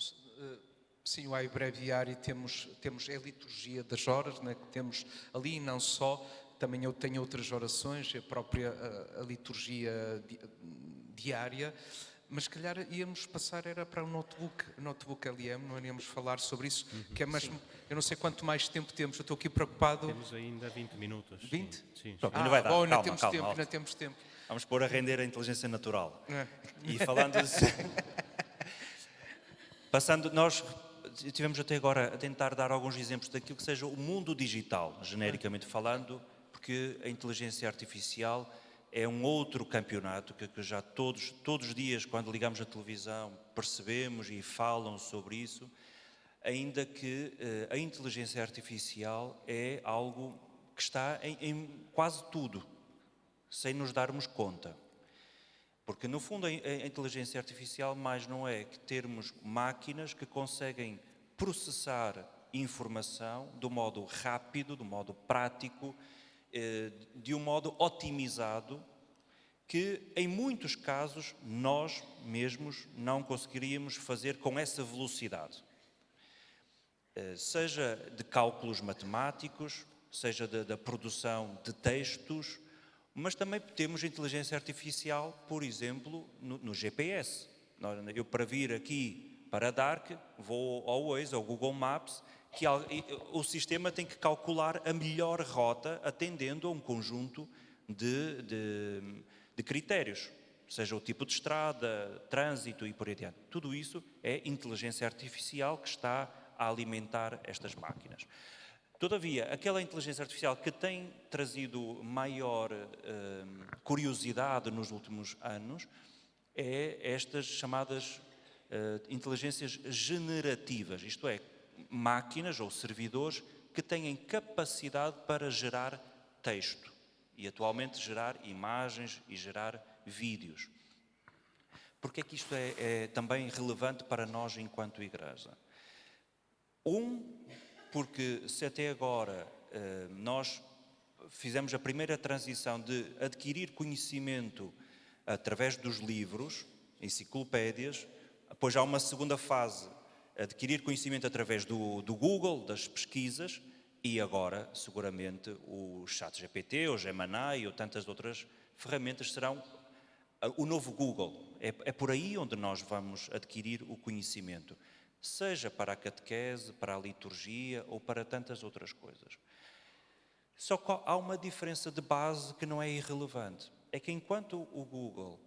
sim, o breviário temos a liturgia das horas, né, que temos ali, não só, também eu tenho outras orações, a própria a liturgia diária, mas se calhar íamos passar, era para o notebook LM, não iríamos falar sobre isso, que é mesmo, eu não sei quanto mais tempo temos, eu estou aqui preocupado. Temos ainda 20 minutos. 20? Sim. Ainda vai dar, bom, calma, ainda temos tempo. Vamos pôr a render a inteligência natural. É. E falando passando, nós tivemos até agora a tentar dar alguns exemplos daquilo que seja o mundo digital, genericamente falando, porque a inteligência artificial é um outro campeonato que já todos os dias, quando ligamos a televisão, percebemos e falam sobre isso, ainda que a inteligência artificial é algo que está em quase tudo, sem nos darmos conta. Porque, no fundo, a inteligência artificial mais não é que termos máquinas que conseguem processar informação de um modo rápido, de um modo prático, de um modo otimizado, que, em muitos casos, nós mesmos não conseguiríamos fazer com essa velocidade. Seja de cálculos matemáticos, seja da produção de textos, mas também temos inteligência artificial, por exemplo, no GPS. Eu, para vir aqui para Dark, vou ao Waze, ao Google Maps, que o sistema tem que calcular a melhor rota atendendo a um conjunto de critérios, seja o tipo de estrada, trânsito e por aí adiante. Tudo isso é inteligência artificial que está a alimentar estas máquinas. Todavia, aquela inteligência artificial que tem trazido maior curiosidade nos últimos anos é estas chamadas inteligências generativas, isto é, máquinas ou servidores que têm capacidade para gerar texto e atualmente gerar imagens e gerar vídeos. Porque é que isto é também relevante para nós enquanto igreja? Porque se até agora nós fizemos a primeira transição de adquirir conhecimento através dos livros, enciclopédias, depois há uma segunda fase, adquirir conhecimento através do Google, das pesquisas, e agora, seguramente, o ChatGPT, o Gemini ou tantas outras ferramentas serão o novo Google. É por aí onde nós vamos adquirir o conhecimento, seja para a catequese, para a liturgia ou para tantas outras coisas. Só que há uma diferença de base que não é irrelevante. É que enquanto o Google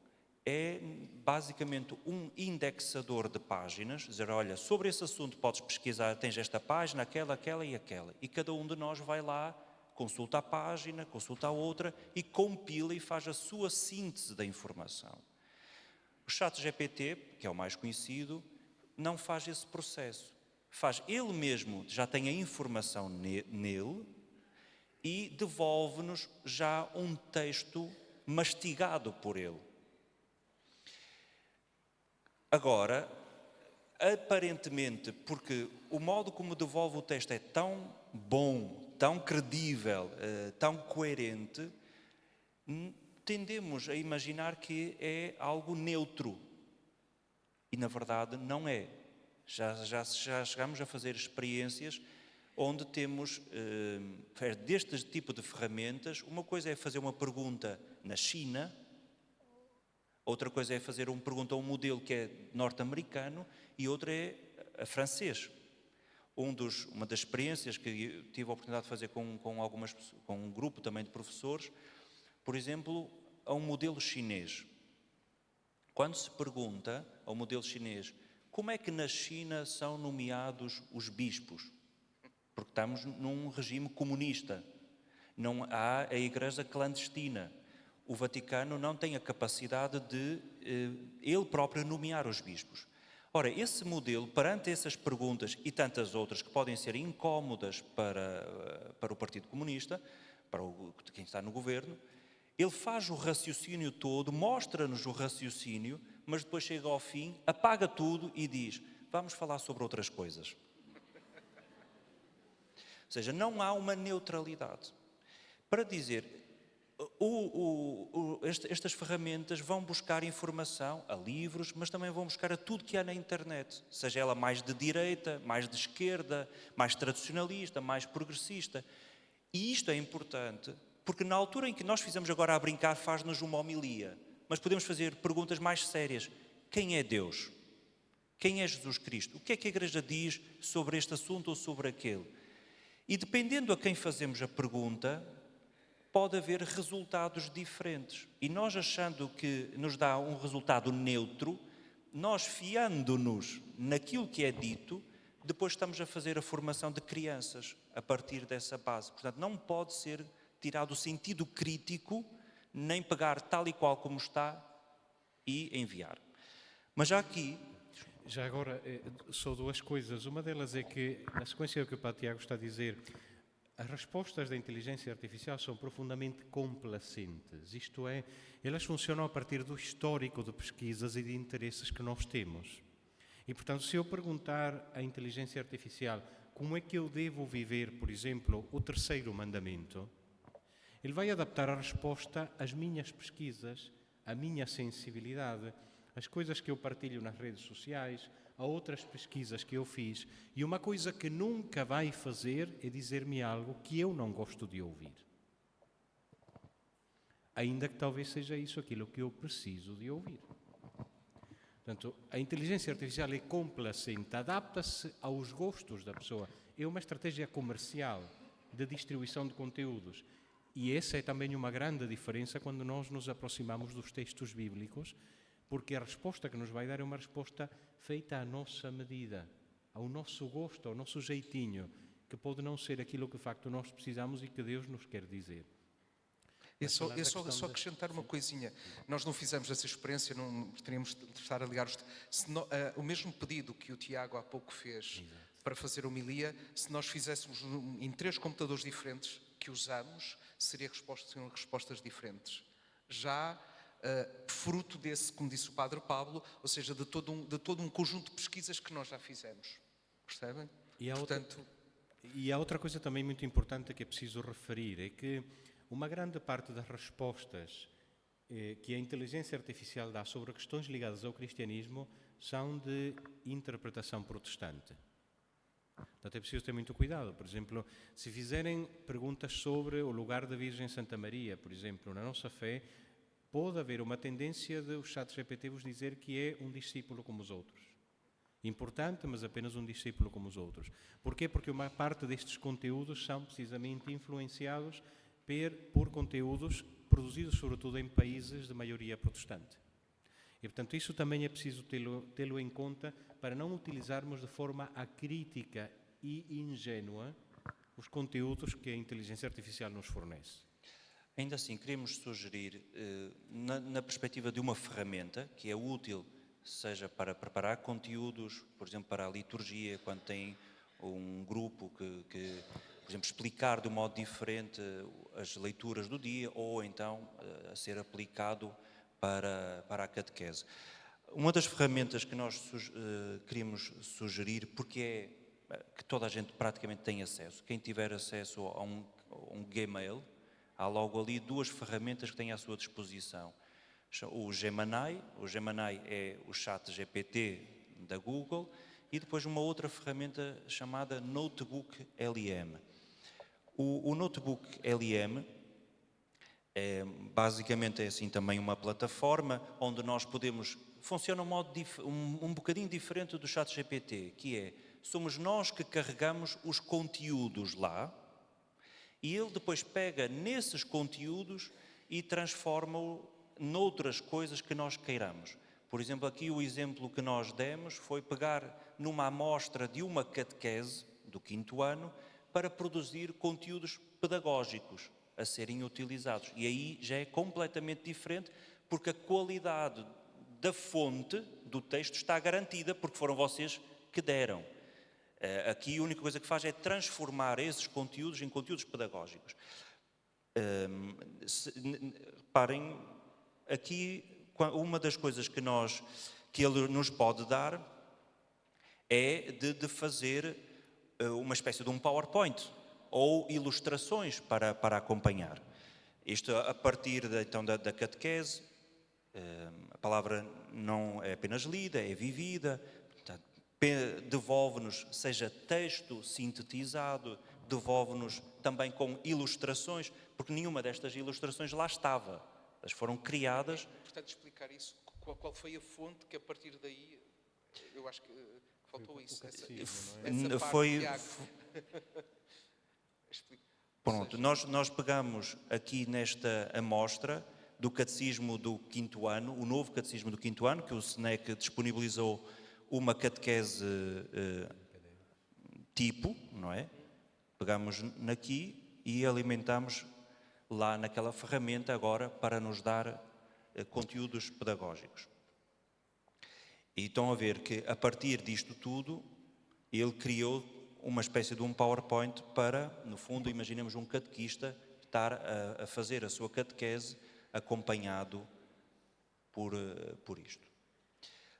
é basicamente um indexador de páginas, dizer, olha, sobre esse assunto podes pesquisar, tens esta página, aquela e aquela, e cada um de nós vai lá, consulta a página, consulta a outra e compila e faz a sua síntese da informação. O ChatGPT, que é o mais conhecido, não faz esse processo. Faz ele mesmo, já tem a informação nele e devolve-nos já um texto mastigado por ele. Agora, aparentemente, porque o modo como devolve o texto é tão bom, tão credível, tão coerente, tendemos a imaginar que é algo neutro. E, na verdade, não é. Já chegamos a fazer experiências onde temos, deste tipo de ferramentas, uma coisa é fazer uma pergunta na China, outra coisa é fazer uma pergunta a um modelo que é norte-americano e outra é a francês. Uma das experiências que tive a oportunidade de fazer com um grupo também de professores, por exemplo, a um modelo chinês. Quando se pergunta ao modelo chinês como é que na China são nomeados os bispos, porque estamos num regime comunista, não há a igreja clandestina. O Vaticano não tem a capacidade de ele próprio nomear os bispos. Ora, esse modelo, perante essas perguntas e tantas outras que podem ser incómodas para o Partido Comunista, para quem está no governo, ele faz o raciocínio todo, mostra-nos o raciocínio, mas depois chega ao fim, apaga tudo e diz, vamos falar sobre outras coisas. Ou seja, não há uma neutralidade. Para dizer, estas ferramentas vão buscar informação a livros, mas também vão buscar a tudo que há na internet, seja ela mais de direita, mais de esquerda, mais tradicionalista, mais progressista. E isto é importante, porque na altura em que nós fizemos agora a brincar, faz-nos uma homilia, mas podemos fazer perguntas mais sérias. Quem é Deus? Quem é Jesus Cristo? O que é que a Igreja diz sobre este assunto ou sobre aquele? E dependendo a quem fazemos a pergunta, pode haver resultados diferentes. E nós achando que nos dá um resultado neutro, nós fiando-nos naquilo que é dito, depois estamos a fazer a formação de crianças a partir dessa base. Portanto, não pode ser tirado o sentido crítico, nem pegar tal e qual como está e enviar. Mas já aqui... Já agora, só duas coisas. Uma delas é que, na sequência do que o Padre Tiago está a dizer, as respostas da inteligência artificial são profundamente complacentes. Isto é, elas funcionam a partir do histórico de pesquisas e de interesses que nós temos. E, portanto, se eu perguntar à inteligência artificial como é que eu devo viver, por exemplo, o terceiro mandamento, ele vai adaptar a resposta às minhas pesquisas, à minha sensibilidade, as coisas que eu partilho nas redes sociais, a outras pesquisas que eu fiz. E uma coisa que nunca vai fazer é dizer-me algo que eu não gosto de ouvir. Ainda que talvez seja isso aquilo que eu preciso de ouvir. Portanto, a inteligência artificial é complacente, adapta-se aos gostos da pessoa. É uma estratégia comercial de distribuição de conteúdos. E essa é também uma grande diferença quando nós nos aproximamos dos textos bíblicos, porque a resposta que nos vai dar é uma resposta feita à nossa medida, ao nosso gosto, ao nosso jeitinho. que pode não ser aquilo que de facto nós precisamos e que Deus nos quer dizer. Só acrescentar uma coisinha. Nós não fizemos essa experiência, não teríamos de estar a ligar o mesmo pedido que o Tiago há pouco fez para fazer a homilia, se nós fizéssemos em 3 computadores diferentes que usamos, seriam respostas diferentes. Já fruto desse, como disse o Padre Pablo, ou seja, de todo um conjunto de pesquisas que nós já fizemos. Percebem? E há outra coisa também muito importante que é preciso referir, é que uma grande parte das respostas que a inteligência artificial dá sobre questões ligadas ao cristianismo são de interpretação protestante. Portanto, é preciso ter muito cuidado. Por exemplo, se fizerem perguntas sobre o lugar da Virgem Santa Maria, por exemplo, na nossa fé, pode haver uma tendência de o ChatGPT vos dizer que é um discípulo como os outros. Importante, mas apenas um discípulo como os outros. Porquê? Porque uma parte destes conteúdos são precisamente influenciados por conteúdos produzidos sobretudo em países de maioria protestante. E, portanto, isso também é preciso tê-lo em conta para não utilizarmos de forma acrítica e ingênua os conteúdos que a inteligência artificial nos fornece. Ainda assim, queremos sugerir, na perspectiva de uma ferramenta que é útil, seja para preparar conteúdos, por exemplo, para a liturgia, quando tem um grupo que por exemplo, explicar de um modo diferente as leituras do dia, ou então a ser aplicado para a catequese. Uma das ferramentas que nós queríamos sugerir, porque é que toda a gente praticamente tem acesso, quem tiver acesso a um Gmail, há logo ali 2 ferramentas que têm à sua disposição. O Gemini é o chat GPT da Google, e depois uma outra ferramenta chamada Notebook LM. O Notebook LM basicamente é assim também uma plataforma onde nós podemos... Funciona um bocadinho diferente do ChatGPT, que é, somos nós que carregamos os conteúdos lá e ele depois pega nesses conteúdos e transforma-o noutras coisas que nós queiramos. Por exemplo, aqui o exemplo que nós demos foi pegar numa amostra de uma catequese do 5º ano para produzir conteúdos pedagógicos a serem utilizados. E aí já é completamente diferente, porque a qualidade da fonte do texto está garantida, porque foram vocês que deram. Aqui a única coisa que faz é transformar esses conteúdos em conteúdos pedagógicos. Reparem, aqui uma das coisas que ele nos pode dar é de fazer uma espécie de um PowerPoint ou ilustrações para acompanhar. Isto a partir então da catequese, a palavra não é apenas lida, é vivida, portanto, devolve-nos, seja texto sintetizado, devolve-nos também com ilustrações, porque nenhuma destas ilustrações lá estava. Elas foram criadas... É importante explicar isso. Qual foi a fonte que a partir daí, eu acho que faltou isso. Essa foi... Explica. Pronto, nós pegamos aqui nesta amostra do Catecismo do 5º ano, o novo Catecismo do 5º ano, que o SNEC disponibilizou uma catequese tipo, não é? Pegamos naqui e alimentamos lá naquela ferramenta agora para nos dar conteúdos pedagógicos. E estão a ver que a partir disto tudo, ele criou uma espécie de um PowerPoint para, no fundo, imaginemos um catequista estar a fazer a sua catequese acompanhado por isto.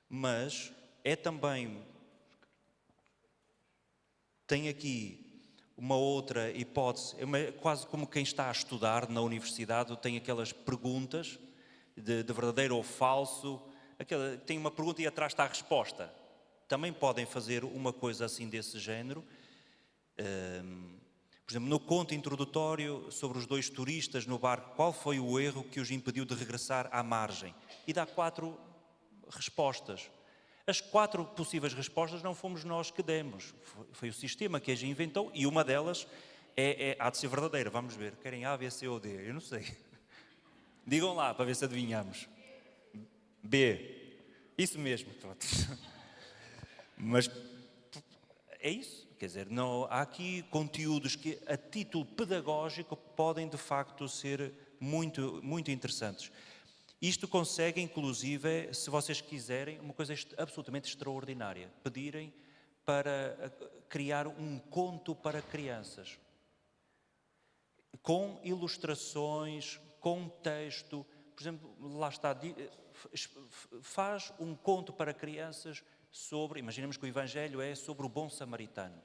Mas é também, tem aqui uma outra hipótese, quase como quem está a estudar na universidade, tem aquelas perguntas de verdadeiro ou falso, tem uma pergunta e atrás está a resposta. Também podem fazer uma coisa assim desse género. Por exemplo, no conto introdutório sobre os 2 turistas no barco, qual foi o erro que os impediu de regressar à margem? E dá 4 respostas. As 4 possíveis respostas não fomos nós que demos, foi o sistema que as inventou e uma delas há de ser verdadeira. Vamos ver, querem A, B, C ou D? Eu não sei. Digam lá para ver se adivinhamos. B. Isso mesmo. Pronto. Mas é isso, quer dizer, não, há aqui conteúdos que a título pedagógico podem de facto ser muito, muito interessantes. Isto consegue, inclusive, se vocês quiserem, uma coisa absolutamente extraordinária, pedirem para criar um conto para crianças, com ilustrações, com texto. Por exemplo, lá está, faz um conto para crianças sobre, imaginemos que o Evangelho é sobre o bom samaritano.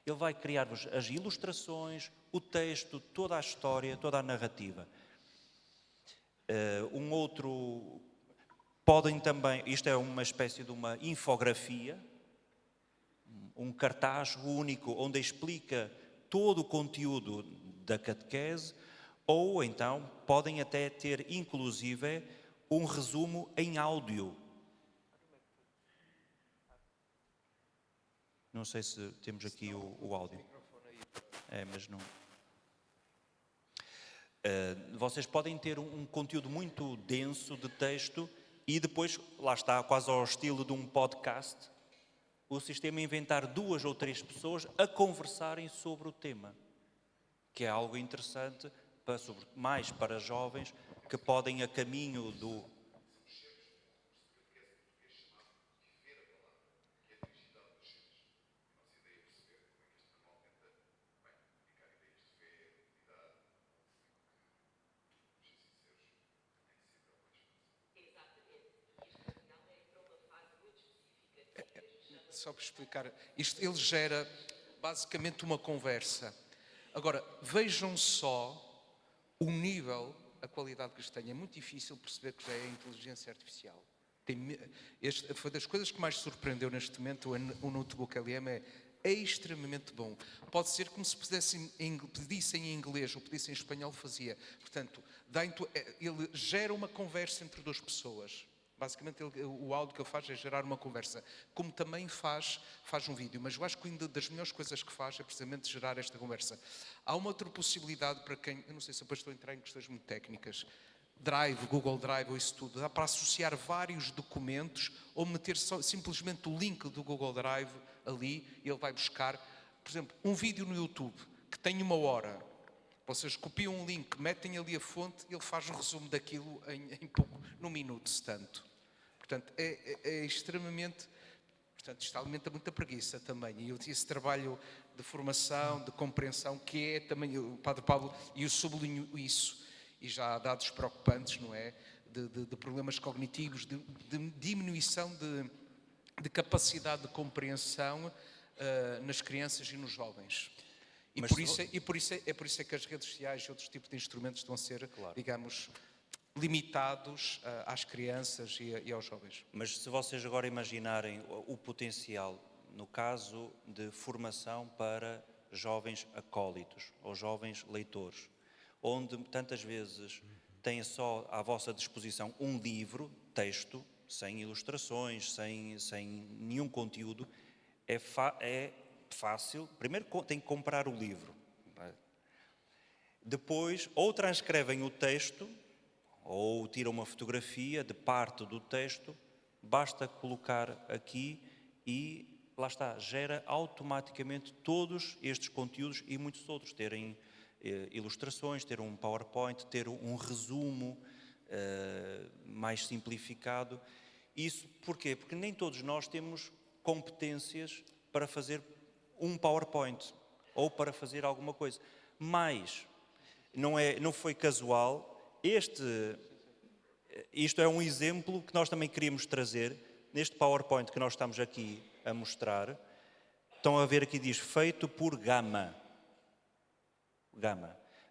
Ele vai criar-vos as ilustrações, o texto, toda a história, toda a narrativa. Um outro, podem também, isto é uma espécie de uma infografia, um cartaz único onde explica todo o conteúdo da catequese, ou então podem até ter inclusive um resumo em áudio. Não sei se temos aqui o áudio. Mas não. Vocês podem ter um conteúdo muito denso de texto e depois, lá está, quase ao estilo de um podcast, o sistema inventar 2 ou 3 pessoas a conversarem sobre o tema, que é algo interessante, mais para jovens que podem, a caminho do... Só para explicar, ele gera basicamente uma conversa. Agora, vejam só o nível, a qualidade que isto tem. É muito difícil perceber que já é inteligência artificial. Foi das coisas que mais surpreendeu neste momento. O notebook LM é extremamente bom. Pode ser como se pedissem em inglês ou pedissem em espanhol, fazia. Portanto, ele gera uma conversa entre 2 pessoas. Basicamente, o áudio que ele faz é gerar uma conversa, como também faz um vídeo. Mas eu acho que uma das melhores coisas que faz é precisamente gerar esta conversa. Há uma outra possibilidade para quem, eu não sei se depois estou a entrar em questões muito técnicas, Drive, Google Drive ou isso tudo, dá para associar vários documentos ou meter simplesmente o link do Google Drive ali e ele vai buscar, por exemplo, um vídeo no YouTube que tem 1 hora. Vocês copiam um link, metem ali a fonte e ele faz um resumo daquilo em pouco, num minuto, se tanto. Portanto, é extremamente... Portanto, isto alimenta muita preguiça também. E esse trabalho de formação, de compreensão, que é também o Padre Paulo, e eu sublinho isso, e já há dados preocupantes, não é? De problemas cognitivos, de diminuição de capacidade de compreensão nas crianças e nos jovens. E por isso é que as redes sociais e outros tipos de instrumentos estão a ser, digamos, limitados às crianças e aos jovens. Mas se vocês agora imaginarem o potencial, no caso de formação para jovens acólitos ou jovens leitores, onde tantas vezes têm só à vossa disposição um livro, texto, sem ilustrações, sem nenhum conteúdo, é fácil. Primeiro tem que comprar o livro. Depois, ou transcrevem o texto, ou tiram uma fotografia de parte do texto, basta colocar aqui e, lá está, gera automaticamente todos estes conteúdos e muitos outros, terem ilustrações, ter um PowerPoint, ter um resumo mais simplificado. Isso porquê? Porque nem todos nós temos competências para fazer um PowerPoint ou para fazer alguma coisa. Mas não foi casual. Isto é um exemplo que nós também queríamos trazer neste PowerPoint que nós estamos aqui a mostrar. Estão a ver aqui, diz, feito por Gama.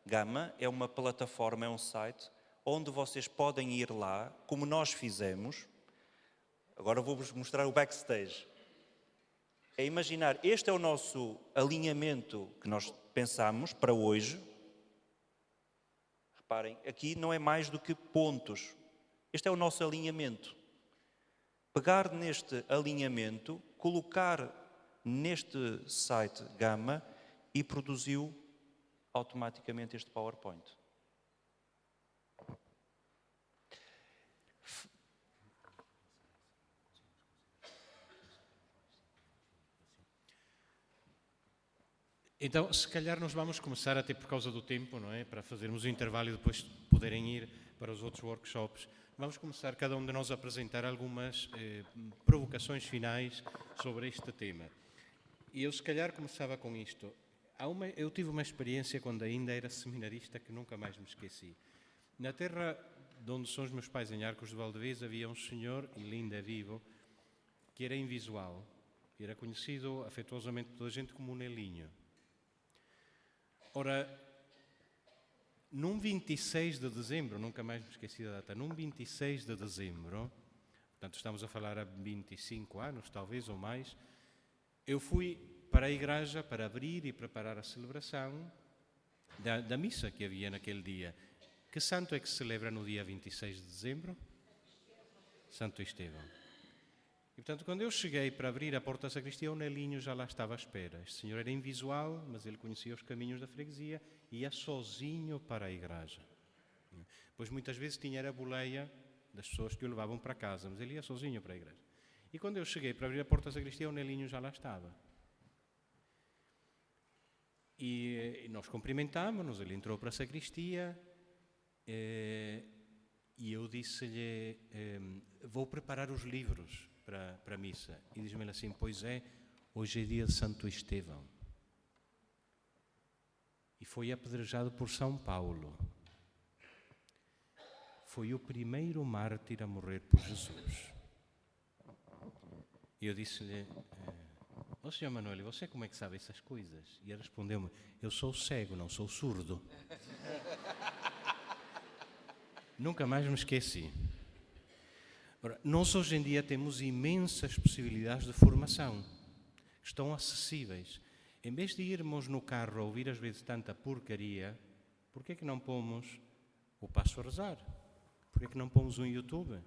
Gama é uma plataforma, é um site onde vocês podem ir lá, como nós fizemos. Agora vou-vos mostrar o backstage. É imaginar, este é o nosso alinhamento que nós pensamos para hoje. Reparem, aqui não é mais do que pontos. Este é o nosso alinhamento. Pegar neste alinhamento, colocar neste site Gama e produziu automaticamente este PowerPoint. Então, se calhar nós vamos começar, até por causa do tempo, não é? Para fazermos o intervalo e depois poderem ir para os outros workshops. Vamos começar cada um de nós a apresentar algumas provocações finais sobre este tema. E eu, se calhar, começava com isto. Eu tive uma experiência quando ainda era seminarista que nunca mais me esqueci. Na terra de onde são os meus pais, em Arcos de Valdevez, havia um senhor, e ainda é vivo, que era invisual. Era conhecido afetuosamente por toda a gente como o Nelinho. Ora, num 26 de dezembro, nunca mais me esqueci da data, num 26 de dezembro, portanto estamos a falar há 25 anos, talvez, ou mais, eu fui para a igreja para abrir e preparar a celebração da missa que havia naquele dia. Que santo é que se celebra no dia 26 de dezembro? Santo Estevão. E, portanto, quando eu cheguei para abrir a porta da sacristia, o Nelinho já lá estava à espera. Este senhor era invisual, mas ele conhecia os caminhos da freguesia e ia sozinho para a igreja. Pois muitas vezes tinha a boleia das pessoas que o levavam para casa, mas ele ia sozinho para a igreja. E quando eu cheguei para abrir a porta da sacristia, o Nelinho já lá estava. E nós cumprimentámos-nos, ele entrou para a sacristia e eu disse-lhe, vou preparar os livros para a missa. E diz-me assim, pois é, hoje é dia de Santo Estevão. E foi apedrejado por São Paulo. Foi o primeiro mártir a morrer por Jesus. E eu disse-lhe, Sr. Manuel, você como é que sabe essas coisas? E ele respondeu-me, eu sou cego, não sou surdo. Nunca mais me esqueci. Ora, nós hoje em dia temos imensas possibilidades de formação, que estão acessíveis. Em vez de irmos no carro a ouvir às vezes tanta porcaria, por que é que não pomos o Passo a Rezar? Por que é que não pomos um YouTube?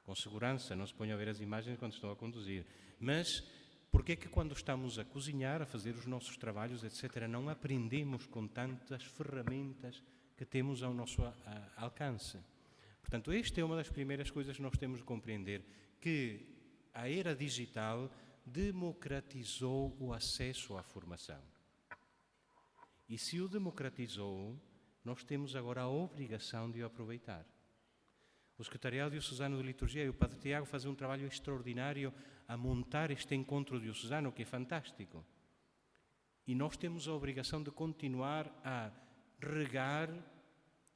Com segurança, não se ponham a ver as imagens quando estão a conduzir. Mas por que é que quando estamos a cozinhar, a fazer os nossos trabalhos, etc., não aprendemos com tantas ferramentas que temos ao nosso alcance? Portanto, esta é uma das primeiras coisas que nós temos de compreender, que a era digital democratizou o acesso à formação. E se o democratizou, nós temos agora a obrigação de o aproveitar. O Secretariado Diocesano de Liturgia e o Padre Tiago fazem um trabalho extraordinário a montar este encontro diocesano, que é fantástico. E nós temos a obrigação de continuar a regar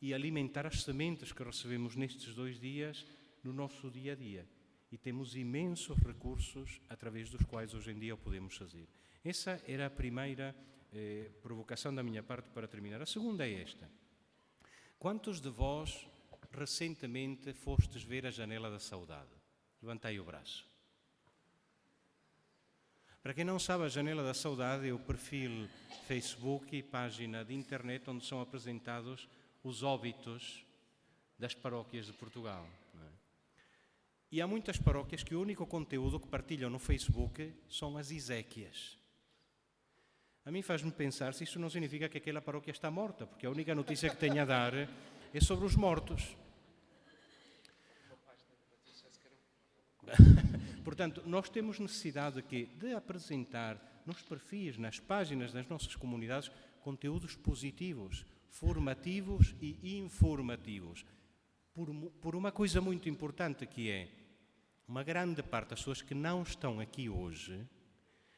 e alimentar as sementes que recebemos nestes 2 dias no nosso dia a dia. E temos imensos recursos através dos quais hoje em dia o podemos fazer. Essa era a primeira provocação da minha parte para terminar. A segunda é esta. Quantos de vós recentemente fostes ver a Janela da Saudade? Levantai o braço. Para quem não sabe, a Janela da Saudade é o perfil Facebook e página de internet onde são apresentados os óbitos das paróquias de Portugal. Não é? E há muitas paróquias que o único conteúdo que partilham no Facebook são as exéquias. A mim faz-me pensar se isso não significa que aquela paróquia está morta, porque a única notícia que tenho a dar é sobre os mortos. Portanto, nós temos necessidade de apresentar nos perfis, nas páginas das nossas comunidades, conteúdos positivos, formativos e informativos. Por uma coisa muito importante que é, uma grande parte das pessoas que não estão aqui hoje,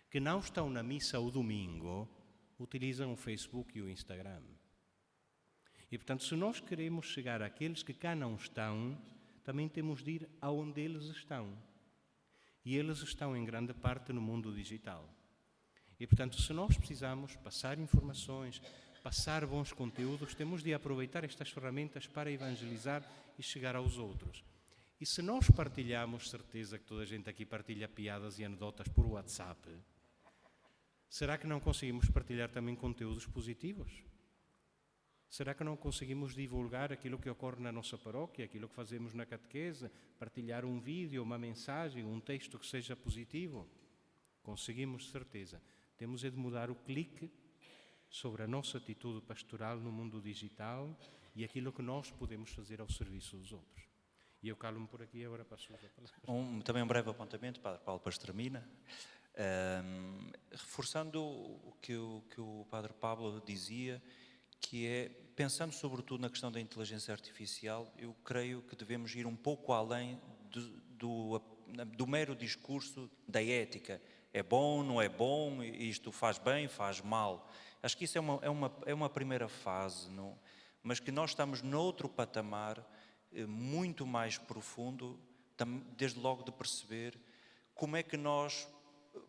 que não estão na missa ao domingo, utilizam o Facebook e o Instagram. E, portanto, se nós queremos chegar àqueles que cá não estão, também temos de ir aonde eles estão. E eles estão, em grande parte, no mundo digital. E, portanto, se nós precisamos passar informações, passar bons conteúdos, temos de aproveitar estas ferramentas para evangelizar e chegar aos outros. E se nós partilhamos, certeza que toda a gente aqui partilha piadas e anedotas por WhatsApp, será que não conseguimos partilhar também conteúdos positivos? Será que não conseguimos divulgar aquilo que ocorre na nossa paróquia, aquilo que fazemos na catequese, partilhar um vídeo, uma mensagem, um texto que seja positivo? Conseguimos, certeza. Temos de mudar o clique sobre a nossa atitude pastoral no mundo digital e aquilo que nós podemos fazer ao serviço dos outros. E eu calo-me por aqui, agora passo a palavra. Também um breve apontamento, Padre Paulo, depois termina. Reforçando o que o Padre Pablo dizia, que é, pensando sobretudo na questão da inteligência artificial, eu creio que devemos ir um pouco além do mero discurso da ética. É bom, não é bom, isto faz bem, faz mal. Acho que isso é uma primeira fase, não? Mas que nós estamos noutro patamar muito mais profundo, desde logo de perceber como é que nós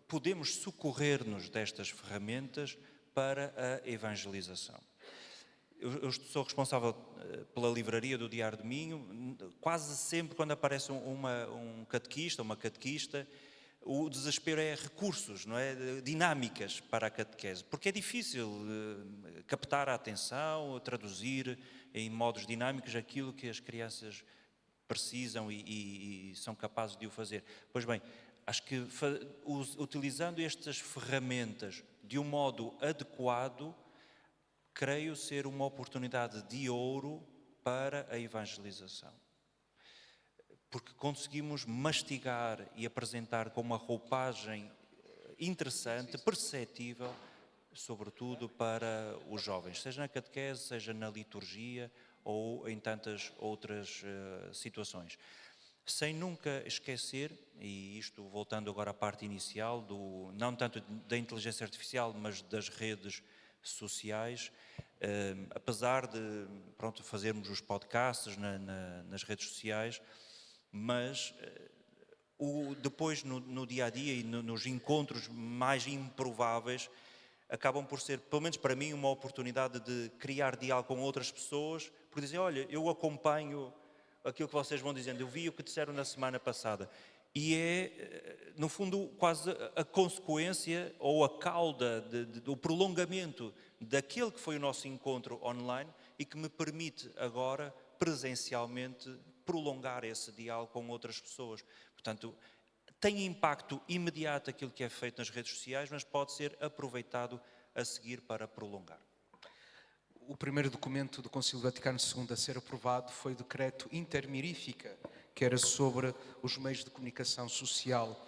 podemos socorrer-nos destas ferramentas para a evangelização. Eu sou responsável pela livraria do Diário de Minho. Quase sempre quando aparece um catequista, uma catequista, o desespero é recursos, não é? Dinâmicas para a catequese, porque é difícil captar a atenção, traduzir em modos dinâmicos aquilo que as crianças precisam e são capazes de o fazer. Pois bem, acho que utilizando estas ferramentas de um modo adequado, creio ser uma oportunidade de ouro para a evangelização. Porque conseguimos mastigar e apresentar com uma roupagem interessante, perceptível, sobretudo para os jovens, seja na catequese, seja na liturgia ou em tantas outras situações. Sem nunca esquecer, e isto voltando agora à parte inicial, não tanto da inteligência artificial, mas das redes sociais, apesar de fazermos os podcasts nas redes sociais, mas depois no dia-a-dia e nos encontros mais improváveis, acabam por ser, pelo menos para mim, uma oportunidade de criar diálogo com outras pessoas, por dizer, olha, eu acompanho aquilo que vocês vão dizendo, eu vi o que disseram na semana passada. E é, no fundo, quase a consequência ou a cauda do prolongamento daquele que foi o nosso encontro online e que me permite agora, presencialmente, prolongar esse diálogo com outras pessoas. Portanto, tem impacto imediato aquilo que é feito nas redes sociais, mas pode ser aproveitado a seguir para prolongar. O primeiro documento do Concílio Vaticano II a ser aprovado foi o Decreto Intermirifica, que era sobre os meios de comunicação social.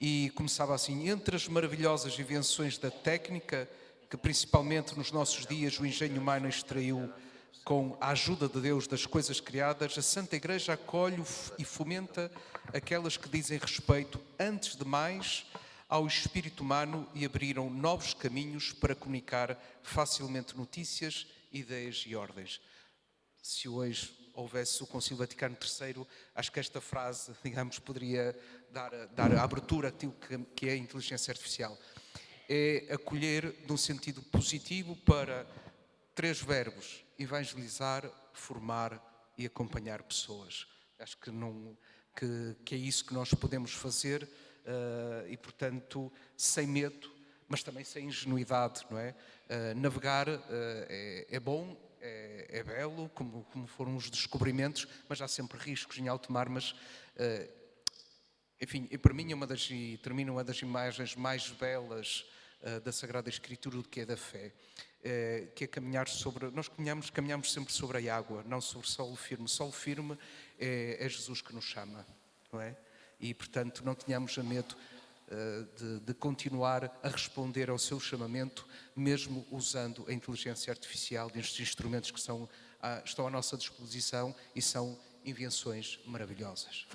E começava assim: entre as maravilhosas invenções da técnica, que principalmente nos nossos dias o engenho humano extraiu com a ajuda de Deus das coisas criadas, a Santa Igreja acolhe e fomenta aquelas que dizem respeito, antes de mais, ao espírito humano e abriram novos caminhos para comunicar facilmente notícias, ideias e ordens. Se hoje houvesse o Concílio Vaticano III, acho que esta frase, digamos, poderia dar a abertura àquilo que é a inteligência artificial. É acolher num sentido positivo para 3 verbos: evangelizar, formar e acompanhar pessoas. Acho que é isso que nós podemos fazer e, portanto, sem medo, mas também sem ingenuidade, não é? Navegar é bom, é belo, como foram os descobrimentos, mas há sempre riscos em alto mar, mas... Enfim, para mim termina uma das imagens mais belas da Sagrada Escritura, do que é da fé, que é caminhar sobre... Nós caminhamos sempre sobre a água, não sobre solo firme. Solo firme é Jesus que nos chama, não é? E, portanto, não tenhamos a medo de continuar a responder ao seu chamamento, mesmo usando a inteligência artificial, destes instrumentos que estão à nossa disposição e são invenções maravilhosas.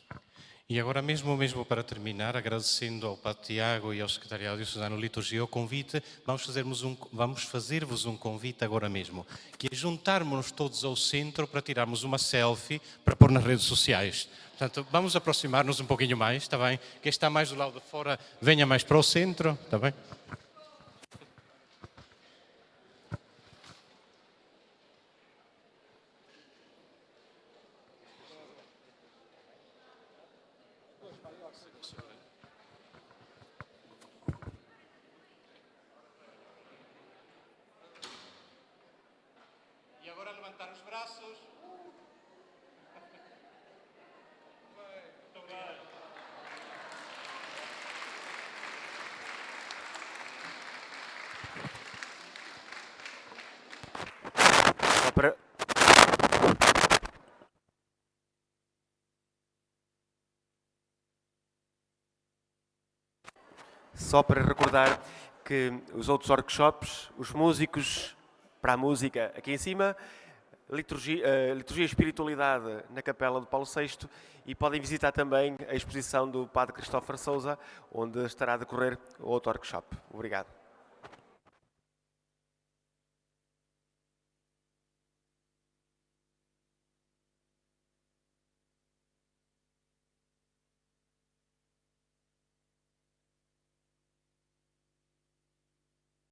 E agora mesmo para terminar, agradecendo ao Padre Tiago e ao Secretariado Diocesano de Liturgia o convite, vamos fazer-vos um convite agora mesmo, que é juntarmos-nos todos ao centro para tirarmos uma selfie para pôr nas redes sociais. Portanto, vamos aproximar-nos um pouquinho mais, está bem? Quem está mais do lado de fora, venha mais para o centro, está bem? E agora levantar os braços. Muito bem. Só para recordar que os outros workshops, os músicos para a música aqui em cima, liturgia e espiritualidade na Capela do Paulo VI, e podem visitar também a exposição do Padre Christopher Sousa, onde estará a decorrer outro workshop. Obrigado.